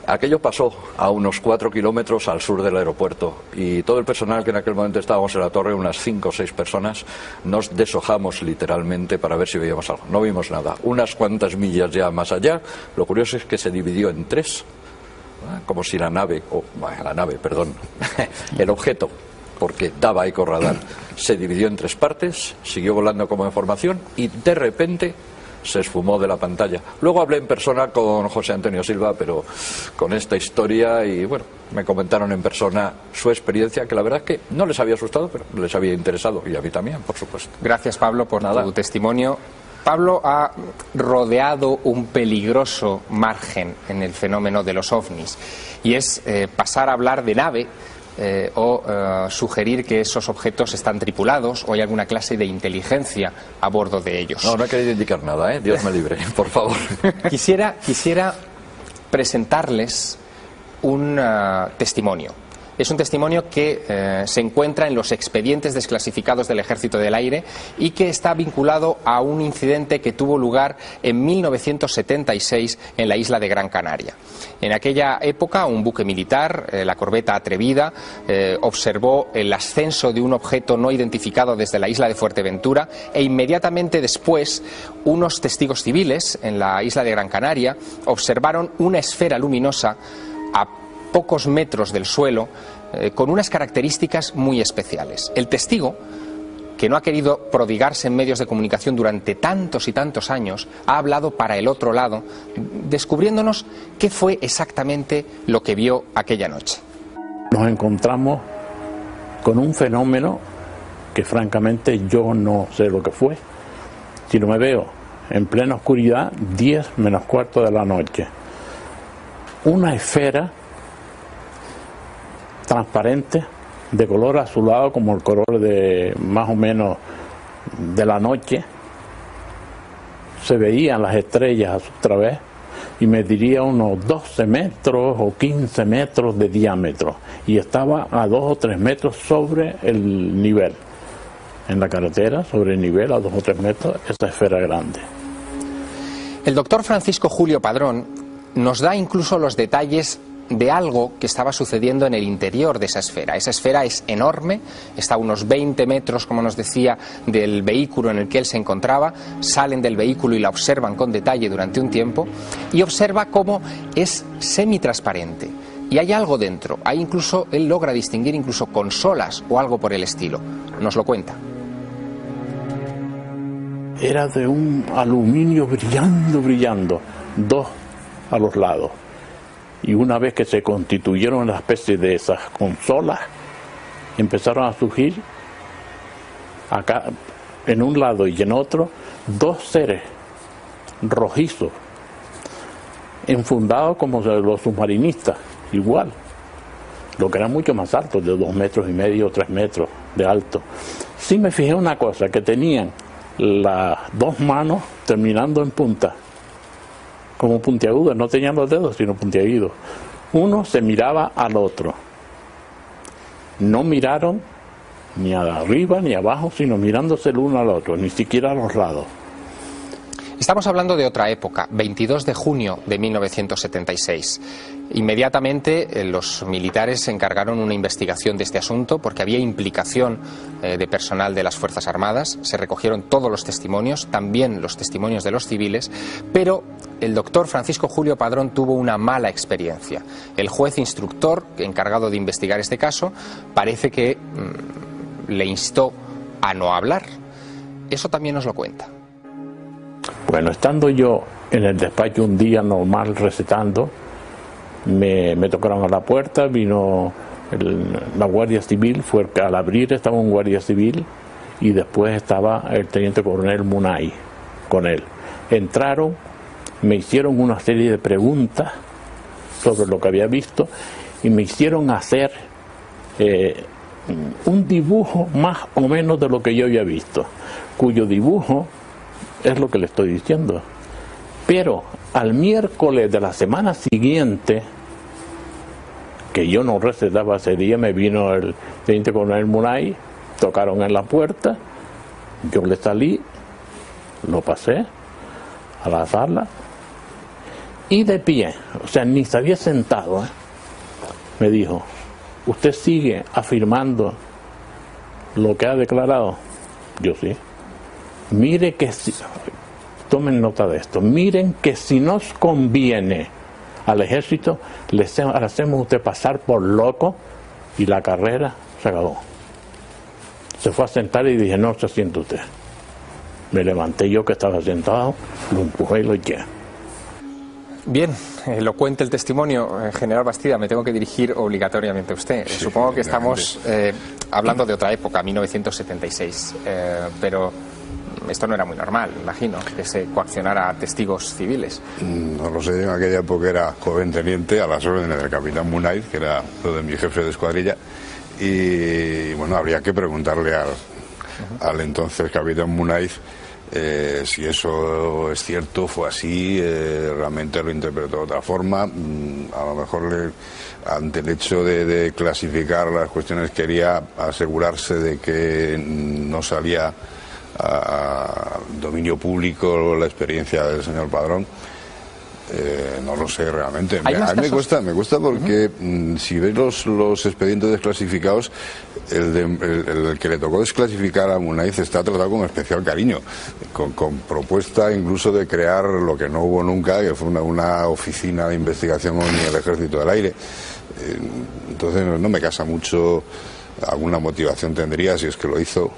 aquello pasó a unos 4 kilómetros al sur del aeropuerto y todo el personal que en aquel momento estábamos en la torre, unas 5 o 6 personas, nos deshojamos literalmente para ver si veíamos algo. No vimos nada. Unas cuantas millas ya más allá, lo curioso es que se dividió en 3, como si el objeto, porque daba eco radar, se dividió en 3 partes, siguió volando como en formación y de repente se esfumó de la pantalla. Luego hablé en persona con José Antonio Silva, pero con esta historia, y bueno, me comentaron en persona su experiencia, que la verdad es que no les había asustado, pero les había interesado, y a mí también, por supuesto.
Gracias, Pablo, por tu testimonio. Pablo ha rodeado un peligroso margen en el fenómeno de los ovnis, y es pasar a hablar de nave o sugerir que esos objetos están tripulados o hay alguna clase de inteligencia a bordo de ellos.
No he querido indicar nada, Dios me libre, por favor.
Quisiera presentarles un testimonio. Es un testimonio que se encuentra en los expedientes desclasificados del Ejército del Aire y que está vinculado a un incidente que tuvo lugar en 1976 en la isla de Gran Canaria. En aquella época, un buque militar, la corbeta Atrevida, observó el ascenso de un objeto no identificado desde la isla de Fuerteventura, e inmediatamente después unos testigos civiles en la isla de Gran Canaria observaron una esfera luminosa a pocos metros del suelo, con unas características muy especiales. El testigo, que no ha querido prodigarse en medios de comunicación durante tantos y tantos años, ha hablado para el otro lado, descubriéndonos qué fue exactamente lo que vio aquella noche.
Nos encontramos con un fenómeno que francamente yo no sé lo que fue. Si no me veo en plena oscuridad, 10 menos cuarto de la noche. Una esfera transparente, de color azulado, como el color de más o menos de la noche. Se veían las estrellas a su través, y mediría unos 12 metros o 15 metros de diámetro y estaba a 2 o 3 metros sobre el nivel. En la carretera, sobre el nivel, a 2 o 3 metros, esa esfera grande.
El doctor Francisco Julio Padrón nos da incluso los detalles de algo que estaba sucediendo en el interior de esa esfera. Esa esfera es enorme, está a unos 20 metros, como nos decía, del vehículo en el que él se encontraba. Salen del vehículo y la observan con detalle durante un tiempo y observa cómo es semitransparente. Y hay algo dentro, hay incluso, él logra distinguir incluso consolas o algo por el estilo. Nos lo cuenta.
Era de un aluminio brillando, 2 a los lados. Y una vez que se constituyeron la especie de esas consolas, empezaron a surgir acá, en un lado y en otro, 2 seres rojizos, enfundados como los submarinistas, igual, lo que era mucho más alto, de 2,5 metros o 3 metros de alto. Sí me fijé una cosa, que tenían las 2 manos terminando en punta, como puntiagudas, no tenían los dedos sino puntiagudos. Uno se miraba al otro, no miraron ni arriba ni abajo, sino mirándose el uno al otro, ni siquiera a los lados.
Estamos hablando de otra época, 22 de junio de 1976. Inmediatamente los militares se encargaron una investigación de este asunto porque había implicación de personal de las Fuerzas Armadas. Se recogieron todos los testimonios, también los testimonios de los civiles, pero el doctor Francisco Julio Padrón tuvo una mala experiencia. El juez instructor encargado de investigar este caso parece que le instó a no hablar. Eso también nos lo cuenta.
Bueno, estando yo en el despacho un día normal recetando, me tocaron a la puerta, vino la Guardia Civil, al abrir estaba un Guardia Civil y después estaba el Teniente Coronel Munay con él. Entraron, me hicieron una serie de preguntas sobre lo que había visto y me hicieron hacer un dibujo más o menos de lo que yo había visto, cuyo dibujo es lo que le estoy diciendo. Pero al miércoles de la semana siguiente, que yo no recetaba ese día, me vino el Teniente Coronel Munay, tocaron en la puerta, yo le salí, lo pasé a la sala y de pie, o sea, ni se había sentado, me dijo: ¿usted sigue afirmando lo que ha declarado? Yo sí. Mire que si, tomen nota de esto, miren que si nos conviene al ejército, le hacemos a usted pasar por loco y la carrera se acabó. Se fue a sentar y dije: no se siente usted. Me levanté yo que estaba sentado, lo empujé y lo eché.
Bien, lo cuenta el testimonio. General Bastida, me tengo que dirigir obligatoriamente a usted. Sí, supongo que estamos hablando de otra época, 1976, pero esto no era muy normal, imagino, que se coaccionara a testigos civiles.
No lo sé, en aquella época era joven teniente a las órdenes del capitán Munay, que era lo de mi jefe de escuadrilla, y bueno, habría que preguntarle al entonces capitán Munay si eso es cierto, fue así, realmente lo interpretó de otra forma. A lo mejor ante el hecho de clasificar las cuestiones quería asegurarse de que no salía a dominio público la experiencia del señor Padrón. No lo sé realmente. A mí me cuesta porque si ves los expedientes desclasificados, el que le tocó desclasificar a Munay está tratado con especial cariño, con propuesta incluso de crear lo que no hubo nunca, que fue una oficina de investigación en el Ejército del Aire. Entonces no me casa mucho. Alguna motivación tendría si es que lo hizo,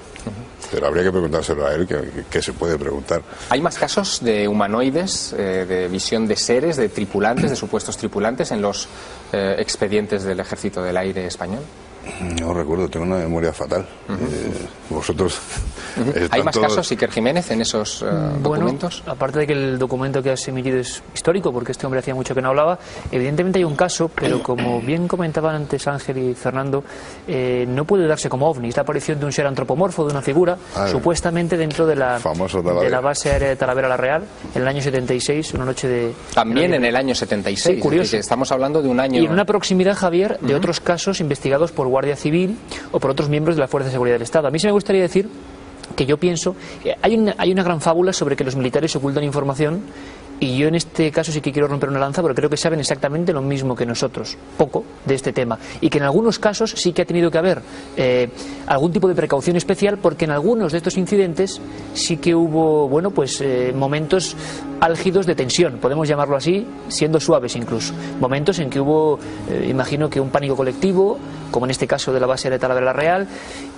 pero habría que preguntárselo a él, que se puede preguntar.
¿Hay más casos de humanoides, de visión de seres, de tripulantes, de supuestos tripulantes en los expedientes del Ejército del Aire español?
No recuerdo, tengo una memoria fatal. Vosotros...
¿Hay más casos, Iker Jiménez, en esos documentos?
Bueno, aparte de que el documento que has emitido es histórico, porque este hombre hacía mucho que no hablaba, evidentemente hay un caso, pero como bien comentaban antes Ángel y Fernando, no puede darse como ovni. Es la aparición de un ser antropomorfo, de una figura, supuestamente dentro de la base aérea de Talavera la Real, en el año 76, una noche de...
También en el año 76,
sí, curioso.
Que estamos hablando de un año...
Y en una proximidad, Javier, de otros casos investigados por Guardia Civil o por otros miembros de la Fuerza de Seguridad del Estado. A mí sí me gustaría decir que yo pienso que hay una gran fábula sobre que los militares ocultan información, y yo en este caso sí que quiero romper una lanza porque creo que saben exactamente lo mismo que nosotros, poco, de este tema, y que en algunos casos sí que ha tenido que haber algún tipo de precaución especial, porque en algunos de estos incidentes sí que hubo, bueno, pues momentos álgidos de tensión, podemos llamarlo así, siendo suaves incluso, momentos en que hubo, imagino que un pánico colectivo, como en este caso de la base de Talavera la Real,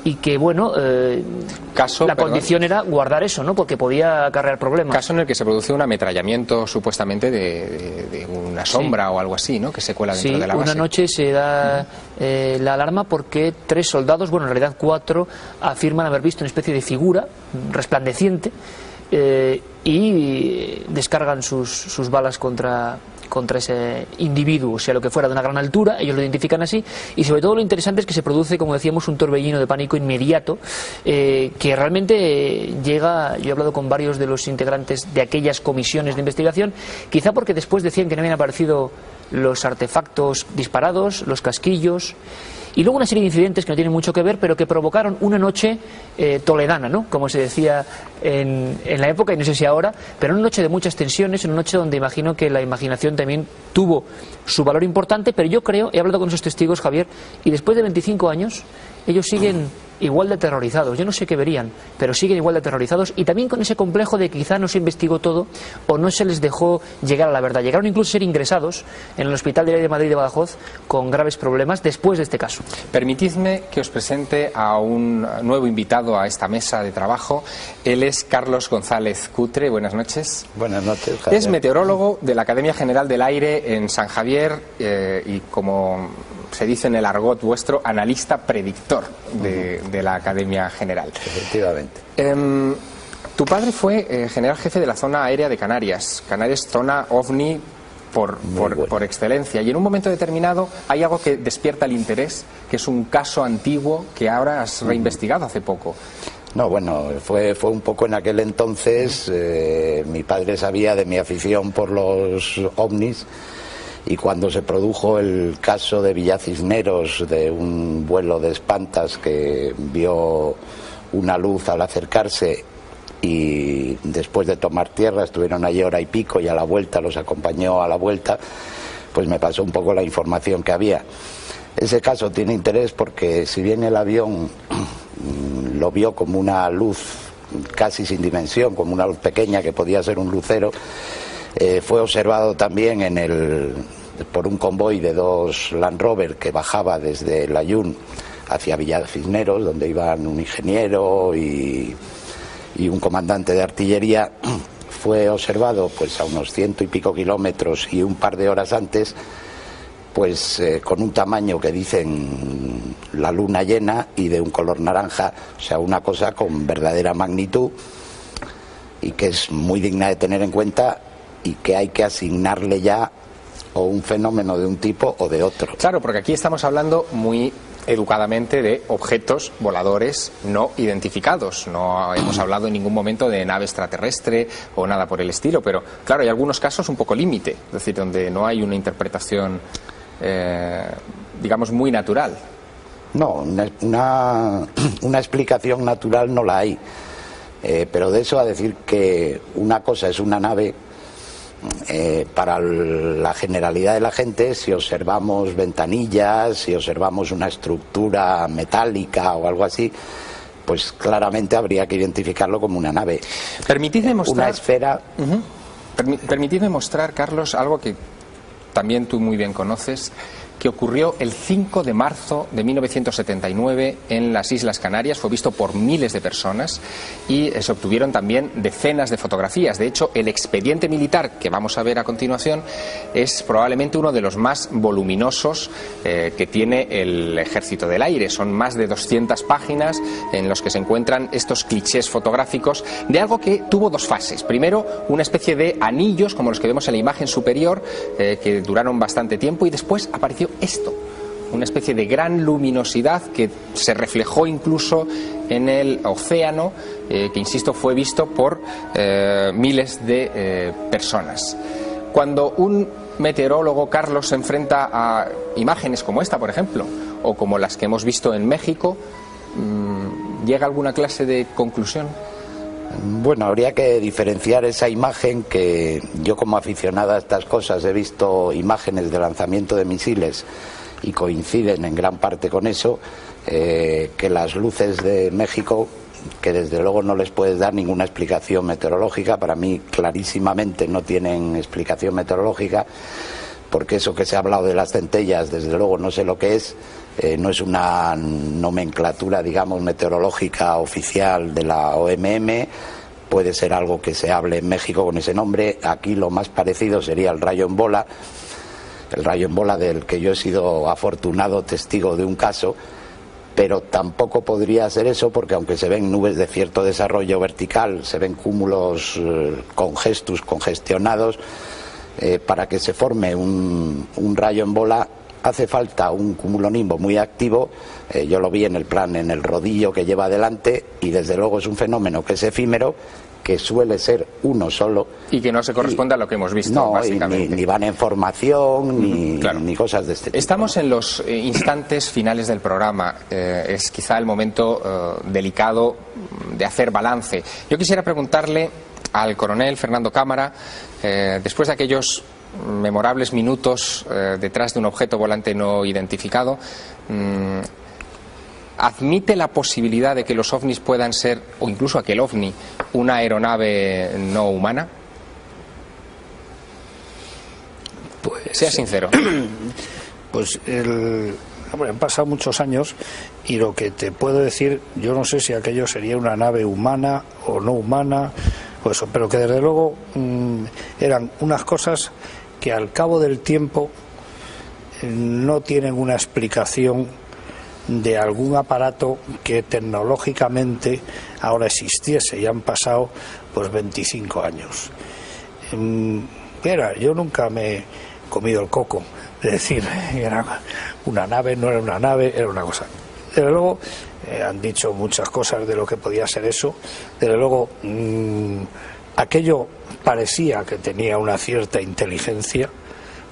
y que, bueno, la condición era guardar eso, ¿no?, porque podía acarrear problemas.
Caso en el que se produce un ametrallamiento supuestamente de una sombra o algo así, ¿no?, que se cuela dentro de la base.
Una noche se da la alarma porque 3 soldados, bueno, en realidad 4, afirman haber visto una especie de figura resplandeciente y descargan sus balas contra ese individuo, sea lo que fuera, de una gran altura. Ellos lo identifican así, y sobre todo lo interesante es que se produce, como decíamos, un torbellino de pánico inmediato, que realmente llega. Yo he hablado con varios de los integrantes de aquellas comisiones de investigación, quizá porque después decían que no habían aparecido los artefactos disparados, los casquillos, y luego una serie de incidentes que no tienen mucho que ver, pero que provocaron una noche toledana, ¿no?, como se decía en la época, y no sé si ahora, pero una noche de muchas tensiones, una noche donde imagino que la imaginación también tuvo su valor importante. Pero yo creo, he hablado con esos testigos, Javier, y después de 25 años ellos siguen igual de aterrorizados. Yo no sé qué verían, pero siguen igual de aterrorizados, y también con ese complejo de que quizá no se investigó todo o no se les dejó llegar a la verdad. Llegaron incluso a ser ingresados en el Hospital de Aire de Madrid de Badajoz con graves problemas después de este caso.
Permitidme que os presente a un nuevo invitado a esta mesa de trabajo. Él es Carlos González Cutre. Buenas noches.
Buenas noches, Javier.
Es meteorólogo de la Academia General del Aire en San Javier y, como se dice en el argot vuestro, analista predictor de la Academia General.
Efectivamente.
Tu padre fue general jefe de la zona aérea de Canarias. Canarias, zona OVNI por excelencia. Y en un momento determinado hay algo que despierta el interés, que es un caso antiguo que ahora has reinvestigado hace poco.
No, bueno, fue un poco en aquel entonces. Mi padre sabía de mi afición por los ovnis, y cuando se produjo el caso de Villacisneros, de un vuelo de espantas que vio una luz al acercarse, y después de tomar tierra estuvieron allí hora y pico, y a la vuelta los acompañó a la vuelta, pues me pasó un poco la información que había. Ese caso tiene interés porque, si bien el avión lo vio como una luz casi sin dimensión, como una luz pequeña que podía ser un lucero, fue observado también por un convoy de 2 Land Rover que bajaba desde Layún hacia Villacisneros, donde iban un ingeniero y un comandante de artillería. Fue observado pues a unos 100 y pico kilómetros, y un par de horas antes, pues con un tamaño que dicen la luna llena y de un color naranja, o sea, una cosa con verdadera magnitud, y que es muy digna de tener en cuenta, y que hay que asignarle ya o un fenómeno de un tipo o de otro.
Claro, porque aquí estamos hablando muy educadamente de objetos voladores no identificados. No hemos hablado en ningún momento de nave extraterrestre o nada por el estilo, pero claro, hay algunos casos un poco límite, es decir, donde no hay una interpretación, digamos, muy natural.
No, una explicación natural no la hay, pero de eso a decir que una cosa es una nave, para la generalidad de la gente, si observamos ventanillas, si observamos una estructura metálica o algo así, pues claramente habría que identificarlo como una nave.
Permitidme mostrar,
una esfera.
Permitidme mostrar, Carlos, algo que también tú muy bien conoces, que ocurrió el 5 de marzo de 1979 en las Islas Canarias. Fue visto por miles de personas y se obtuvieron también decenas de fotografías. De hecho, el expediente militar que vamos a ver a continuación es probablemente uno de los más voluminosos que tiene el Ejército del Aire. Son más de 200 páginas en los que se encuentran estos clichés fotográficos de algo que tuvo dos fases. Primero, una especie de anillos como los que vemos en la imagen superior, que duraron bastante tiempo, y después apareció esto, una especie de gran luminosidad que se reflejó incluso en el océano, que insisto fue visto por miles de personas. Cuando un meteorólogo, Carlos, se enfrenta a imágenes como esta, por ejemplo, o como las que hemos visto en México, ¿llega a alguna clase de conclusión?
Bueno, habría que diferenciar esa imagen, que yo como aficionado a estas cosas he visto imágenes de lanzamiento de misiles y coinciden en gran parte con eso, que las luces de México, que desde luego no les puedes dar ninguna explicación meteorológica, para mí clarísimamente no tienen explicación meteorológica, porque eso que se ha hablado de las centellas, desde luego no sé lo que es. No es una nomenclatura, digamos, meteorológica oficial de la OMM, puede ser algo que se hable en México con ese nombre. Aquí lo más parecido sería el rayo en bola del que yo he sido afortunado testigo de un caso, pero tampoco podría ser eso, porque aunque se ven nubes de cierto desarrollo vertical, se ven cúmulos congestionados, para que se forme un rayo en bola hace falta un cumulonimbo muy activo. Yo lo vi en el rodillo que lleva adelante, y desde luego es un fenómeno que es efímero, que suele ser uno solo.
Y que no se corresponde a lo que hemos visto,
no,
básicamente.
Ni van en formación, ni cosas de este tipo.
Estamos en los instantes finales del programa. Es quizá el momento delicado de hacer balance. Yo quisiera preguntarle al coronel Fernando Cámara, después de aquellos memorables minutos detrás de un objeto volante no identificado, ¿admite la posibilidad de que los ovnis puedan ser, o incluso aquel ovni, una aeronave no humana?
Pues,
sea sincero.
Pues han pasado muchos años, y lo que te puedo decir, yo no sé si aquello sería una nave humana o no humana, pues, pero que desde luego eran unas cosas que al cabo del tiempo no tienen una explicación de algún aparato que tecnológicamente ahora existiese, y han pasado pues 25 años. Yo nunca me he comido el coco de decir era una nave, no era una nave, era una cosa. Desde luego han dicho muchas cosas de lo que podía ser eso. Desde luego aquello parecía que tenía una cierta inteligencia,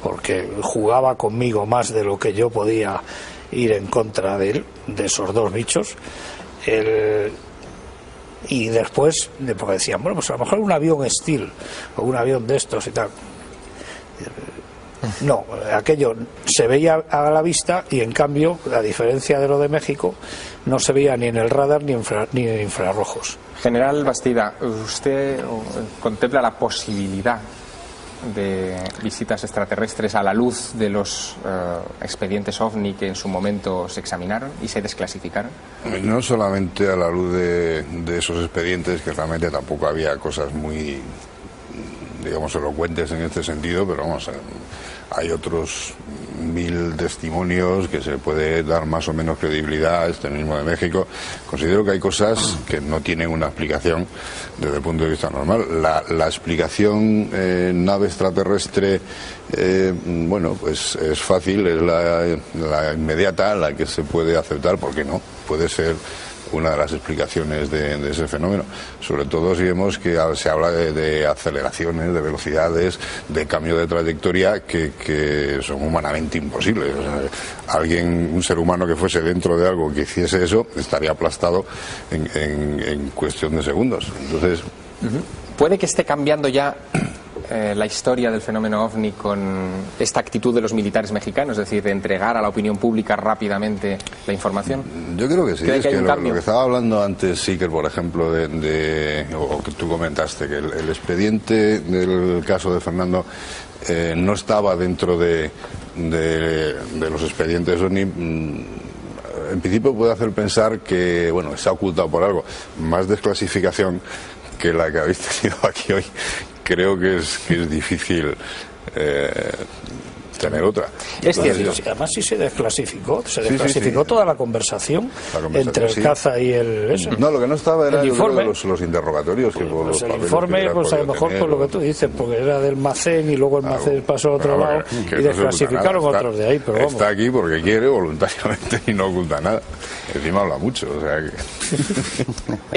porque jugaba conmigo más de lo que yo podía ir en contra de él, de esos dos bichos. Y después, porque decían, bueno, pues a lo mejor un avión Steel o un avión de estos y tal. No, aquello se veía a la vista, y en cambio, a diferencia de lo de México, no se veía ni en el radar ni en infrarrojos.
General Bastida, ¿usted contempla la posibilidad de visitas extraterrestres a la luz de los expedientes OVNI que en su momento se examinaron y se desclasificaron?
No solamente a la luz de esos expedientes, que realmente tampoco había cosas muy, digamos, elocuentes en este sentido, pero vamos, hay otros 1000 testimonios que se puede dar más o menos credibilidad, este mismo de México. Considero que hay cosas que no tienen una explicación desde el punto de vista normal. La explicación nave extraterrestre, bueno, pues es fácil, es la inmediata, la que se puede aceptar, porque no, puede ser una de las explicaciones de ese fenómeno, sobre todo si vemos que se habla de aceleraciones, de velocidades, de cambio de trayectoria que son humanamente imposibles. O sea, un ser humano que fuese dentro de algo que hiciese eso, estaría aplastado en cuestión de segundos. Entonces,
¿puede que esté cambiando ya la historia del fenómeno OVNI con esta actitud de los militares mexicanos, es decir, de entregar a la opinión pública rápidamente la información?
Yo creo que sí. Es que lo que estaba hablando antes, Siker, por ejemplo, o que tú comentaste, que el expediente del caso de Fernando no estaba dentro de de los expedientes OVNI en principio puede hacer pensar que, bueno, está ocultado por algo. Más desclasificación que la que habéis tenido aquí hoy, creo que es difícil tener otra.
Es cierto. Además, sí se desclasificó. Se desclasificó toda la conversación entre el caza y el... Eso.
No, lo que no estaba era
el informe.
Los interrogatorios.
Pues el informe, pues a lo mejor por lo que tú dices, porque era del Macén y luego el Macén pasó a otro lado y desclasificaron otros de ahí. Pero vamos.
Está aquí porque quiere voluntariamente y no oculta nada. Encima habla mucho. O sea que...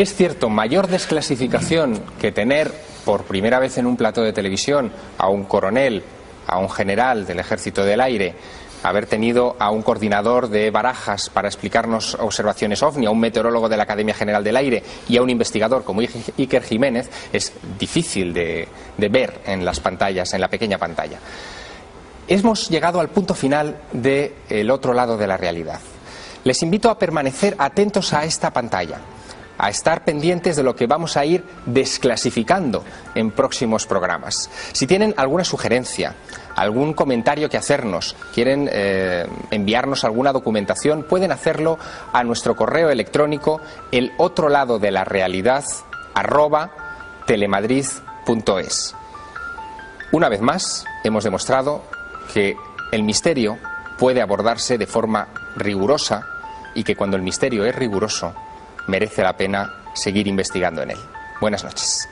Es cierto, mayor desclasificación que tener por primera vez en un plató de televisión a un coronel, a un general del Ejército del Aire, haber tenido a un coordinador de Barajas para explicarnos observaciones OVNI, a un meteorólogo de la Academia General del Aire y a un investigador como Iker Jiménez, es difícil de ver en las pantallas, en la pequeña pantalla. Hemos llegado al punto final del otro lado de la realidad. Les invito a permanecer atentos a esta pantalla, a estar pendientes de lo que vamos a ir desclasificando en próximos programas. Si tienen alguna sugerencia, algún comentario que hacernos, quieren enviarnos alguna documentación, pueden hacerlo a nuestro correo electrónico elotroladodelarealidad@telemadrid.es. Una vez más, hemos demostrado que el misterio puede abordarse de forma rigurosa y que cuando el misterio es riguroso, merece la pena seguir investigando en él. Buenas noches.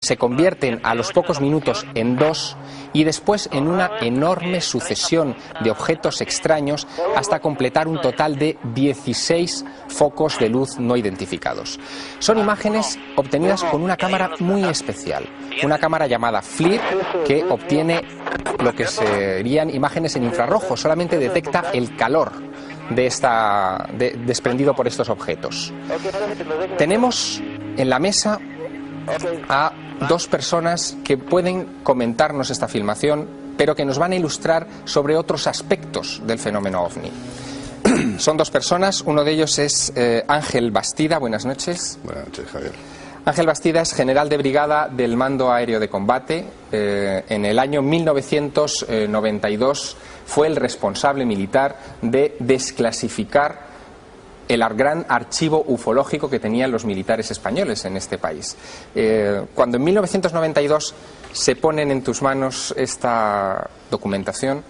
Se convierten a los pocos minutos en dos y después en una enorme sucesión de objetos extraños hasta completar un total de 16 focos de luz no identificados. Son imágenes obtenidas con una cámara muy especial, una cámara llamada FLIR, que obtiene lo que serían imágenes en infrarrojo, solamente detecta el calor desprendido por estos objetos. Tenemos en la mesa a dos personas que pueden comentarnos esta filmación, pero que nos van a ilustrar sobre otros aspectos del fenómeno OVNI. Son dos personas, uno de ellos es Ángel Bastida. Buenas noches.
Buenas noches, Javier.
Ángel Bastida es general de brigada del Mando Aéreo de Combate. En el año 1992 fue el responsable militar de desclasificar el gran archivo ufológico que tenían los militares españoles en este país. Cuando en 1992 se ponen en tus manos esta documentación,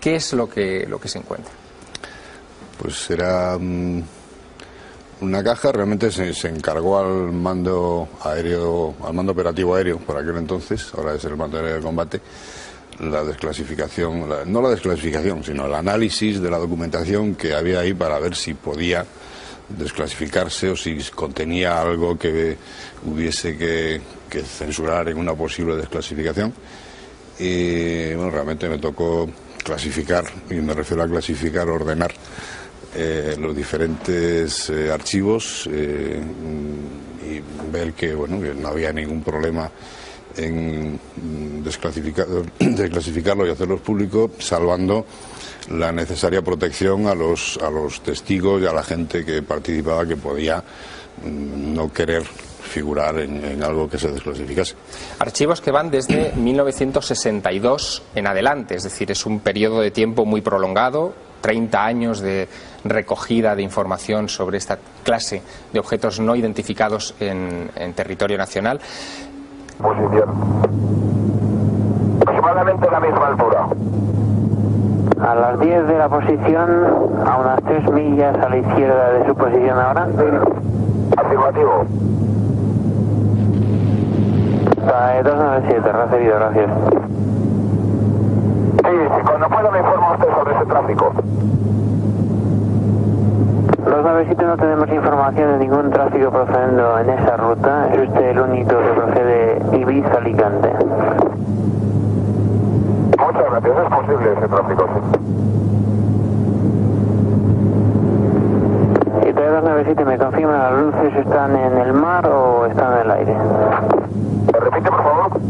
¿qué es lo que se encuentra?
Pues era una caja, realmente se encargó al mando aéreo, al mando operativo aéreo, por aquel entonces, ahora es el Mando Aéreo de Combate, la desclasificación, no la desclasificación, sino el análisis de la documentación que había ahí para ver si podía desclasificarse o si contenía algo que hubiese que censurar en una posible desclasificación. Y bueno, realmente me tocó clasificar, y me refiero a clasificar, ordenar los diferentes archivos y ver que, bueno, que no había ningún problema en desclasificarlo y hacerlos públicos, salvando la necesaria protección a los testigos y a la gente que participaba, que podía no querer figurar en algo que se desclasificase.
Archivos que van desde 1962 en adelante, es decir, es un periodo de tiempo muy prolongado, 30 años de recogida de información sobre esta clase de objetos no identificados en territorio nacional.
Posición. Aproximadamente a la misma altura.
A las 10 de la posición, a unas 3 millas a la izquierda de su posición ahora.
Afirmativo.
297, recibido, gracias.
Sí, cuando pueda me informa usted sobre ese tráfico.
297, no tenemos información de ningún tráfico procediendo en esa ruta. Es usted el único que procede Ibiza-Alicante.
Muchas gracias, es posible ese tráfico, sí.
Y te 297, ¿me confirma las luces están en el mar o están en el aire?
Repite, por favor.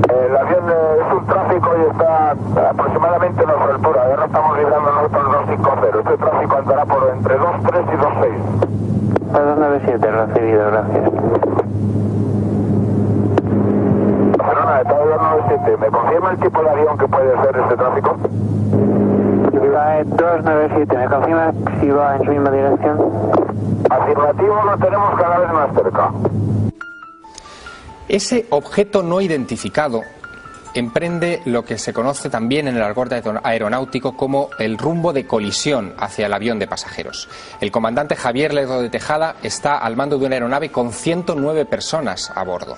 El avión es un tráfico y está aproximadamente a nuestra altura. Ahora estamos librando nosotros 250. Este tráfico andará por entre 23 y 26.
297, recibido, gracias.
Barcelona, Estado 297, ¿me confirma el tipo de avión que puede ser este tráfico?
297, ¿me confirma si va en su misma dirección?
Afirmativo, lo tenemos cada vez más cerca.
Ese objeto no identificado emprende lo que se conoce también en el argot aeronáutico como el rumbo de colisión hacia el avión de pasajeros. El comandante Javier Ledo de Tejada está al mando de una aeronave con 109 personas a bordo.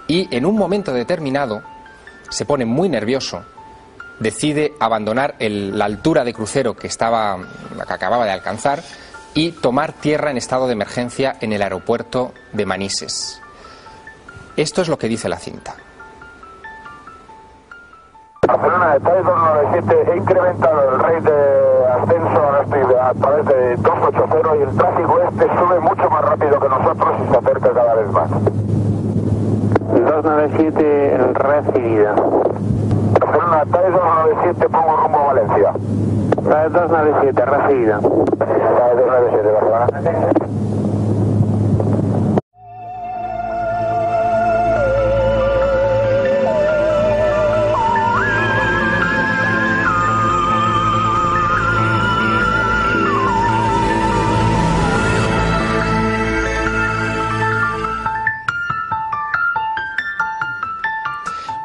Y en un momento determinado se pone muy nervioso, decide abandonar la altura de crucero que acababa de alcanzar y tomar tierra en estado de emergencia en el aeropuerto de Manises. Esto es lo que dice la cinta.
Barcelona, Estado 297, he incrementado el rate de ascenso, ahora estoy a través de 280 y el tráfico sube mucho más rápido que nosotros y se acerca cada vez más.
297, recibida.
Barcelona, Estado 297, pongo rumbo a Valencia.
297, recibida.
Estado 297, Barcelona.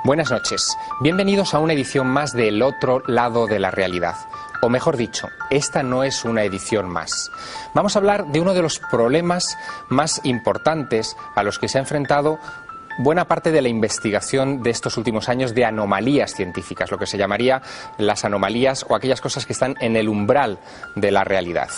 Buenas noches. Bienvenidos a una edición más de El otro lado de la realidad. O mejor dicho, esta no es una edición más. Vamos a hablar de uno de los problemas más importantes a los que se ha enfrentado buena parte de la investigación de estos últimos años de anomalías científicas, lo que se llamaría las anomalías o aquellas cosas que están en el umbral de la realidad.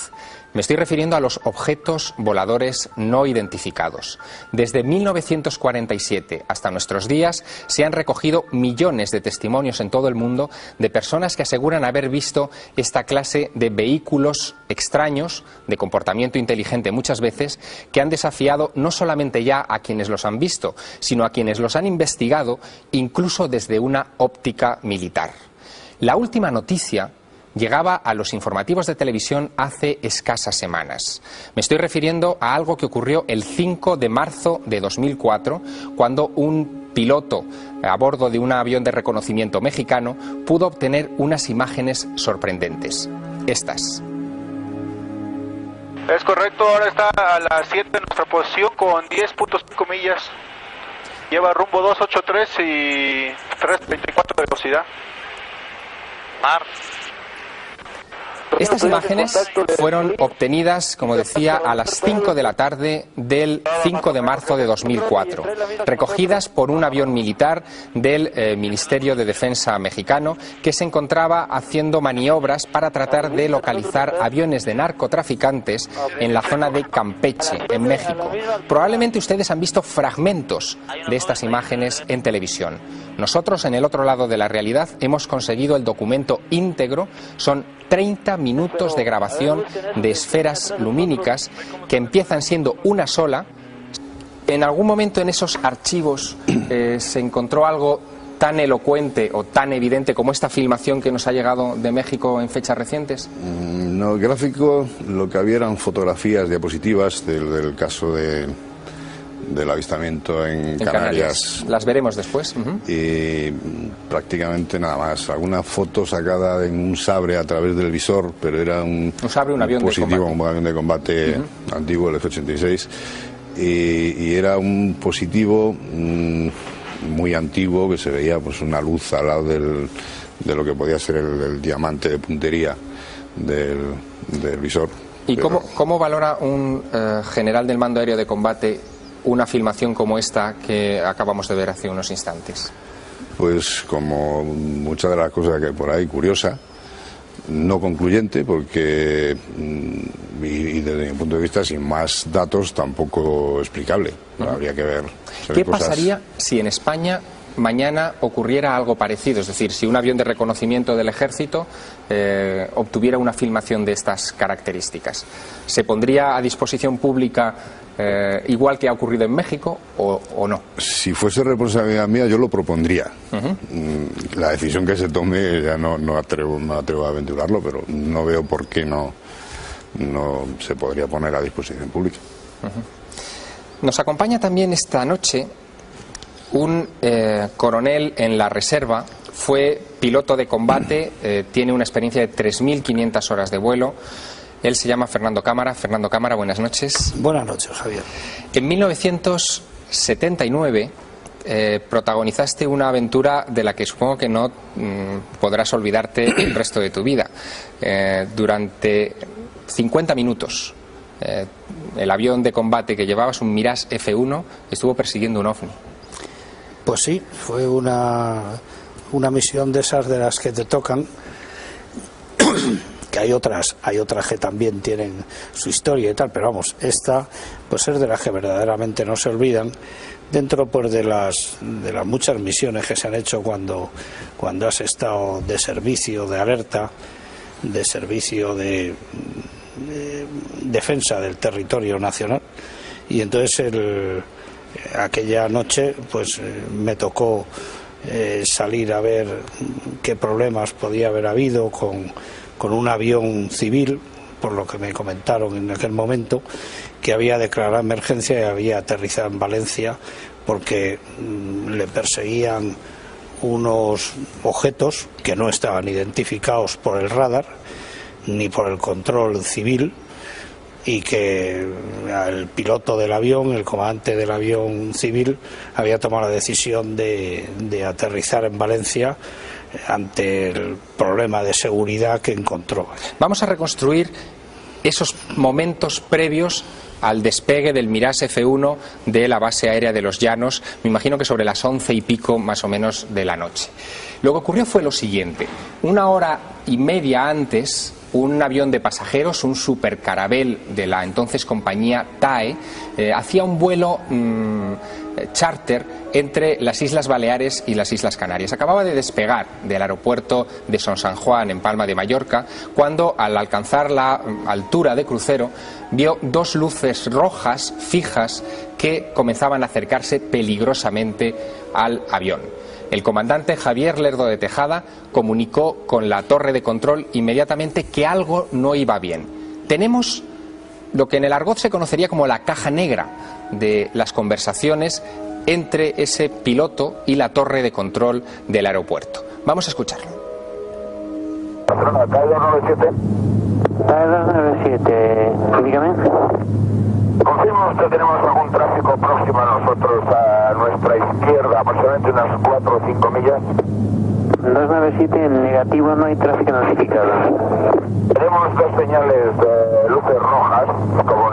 Me estoy refiriendo a los objetos voladores no identificados. Desde 1947 hasta nuestros días se han recogido millones de testimonios en todo el mundo de personas que aseguran haber visto esta clase de vehículos extraños, de comportamiento inteligente muchas veces, que han desafiado no solamente ya a quienes los han visto, sino a quienes los han investigado, incluso desde una óptica militar. La última noticia llegaba a los informativos de televisión hace escasas semanas. Me estoy refiriendo a algo que ocurrió el 5 de marzo de 2004, cuando un piloto a bordo de un avión de reconocimiento mexicano pudo obtener unas imágenes sorprendentes. Estas.
Es correcto, ahora está a las 7 de nuestra posición con 10.5 millas. Lleva rumbo 283 y 334 de velocidad. Mar.
Estas imágenes fueron obtenidas, como decía, a las 5 de la tarde del 5 de marzo de 2004, recogidas por un avión militar del Ministerio de Defensa mexicano que se encontraba haciendo maniobras para tratar de localizar aviones de narcotraficantes en la zona de Campeche, en México. Probablemente ustedes han visto fragmentos de estas imágenes en televisión. Nosotros, en el otro lado de la realidad, hemos conseguido el documento íntegro. Son 30 minutos de grabación de esferas lumínicas que empiezan siendo una sola. ¿En algún momento en esos archivos se encontró algo tan elocuente o tan evidente como esta filmación que nos ha llegado de México en fechas recientes?
No, gráfico, lo que había eran fotografías, diapositivas del caso del avistamiento en Canarias.
Las veremos después.
Y prácticamente nada más. Alguna foto sacada en un sabre a través del visor, pero era un
sabre, un avión
positivo,
de combate.
un avión de combate antiguo, el F-86. Y era un positivo muy antiguo que se veía pues una luz al lado de lo que podía ser el diamante de puntería del visor.
¿Y cómo valora un general del Mando Aéreo de Combate una filmación como esta que acabamos de ver hace unos instantes?
Pues como muchas de las cosas que hay por ahí, curiosa, no concluyente, porque y desde mi punto de vista sin más datos tampoco explicable. Habría que ver.
¿Qué pasaría si en España mañana ocurriera algo parecido, es decir, si un avión de reconocimiento del ejército obtuviera una filmación de estas características, ¿se pondría a disposición pública igual que ha ocurrido en México o no?
Si fuese responsabilidad mía, yo lo propondría. La decisión que se tome ya no me atrevo a aventurarlo, pero no veo por qué no se podría poner a disposición pública.
Nos acompaña también esta noche un coronel en la reserva, fue piloto de combate, tiene una experiencia de 3.500 horas de vuelo. Él se llama Fernando Cámara. Fernando Cámara, buenas noches.
Buenas noches, Javier.
En 1979 protagonizaste una aventura de la que supongo que no podrás olvidarte el resto de tu vida. Durante 50 minutos el avión de combate que llevabas, un Mirage F1, estuvo persiguiendo un OVNI.
Pues sí, fue una misión de esas de las que te tocan, que hay otras que también tienen su historia y tal, pero vamos, esta pues es de las que verdaderamente no se olvidan, dentro pues de las muchas misiones que se han hecho cuando has estado de servicio, de alerta, de servicio de defensa del territorio nacional. Y entonces aquella noche pues me tocó salir a ver qué problemas podía haber habido con un avión civil, por lo que me comentaron en aquel momento, que había declarado emergencia y había aterrizado en Valencia porque le perseguían unos objetos que no estaban identificados por el radar ni por el control civil, y que el piloto del avión, el comandante del avión civil, había tomado la decisión de aterrizar en Valencia ante el problema de seguridad que encontró.
Vamos a reconstruir esos momentos previos al despegue del Mirage F1 de la base aérea de Los Llanos, me imagino que sobre las 11 y pico más o menos de la noche. Lo que ocurrió fue lo siguiente: 1 hora y media antes, un avión de pasajeros, un supercarabel de la entonces compañía TAE, hacía un vuelo charter entre las Islas Baleares y las Islas Canarias. Acababa de despegar del aeropuerto de Son San Juan, en Palma de Mallorca, cuando al alcanzar la altura de crucero vio 2 luces rojas fijas que comenzaban a acercarse peligrosamente al avión. El comandante Javier Lerdo de Tejada comunicó con la torre de control inmediatamente que algo no iba bien. Tenemos lo que en el argot se conocería como la caja negra de las conversaciones entre ese piloto y la torre de control del aeropuerto. Vamos a escucharlo.
Patrona, calle 297.
Calle 297, dígame.
Confirma usted, tenemos algún tráfico próximo a nosotros, a nuestra izquierda, aproximadamente unas 4 o 5 millas.
297, en negativo, no hay tráfico notificado.
Tenemos 2 señales de luces rojas, como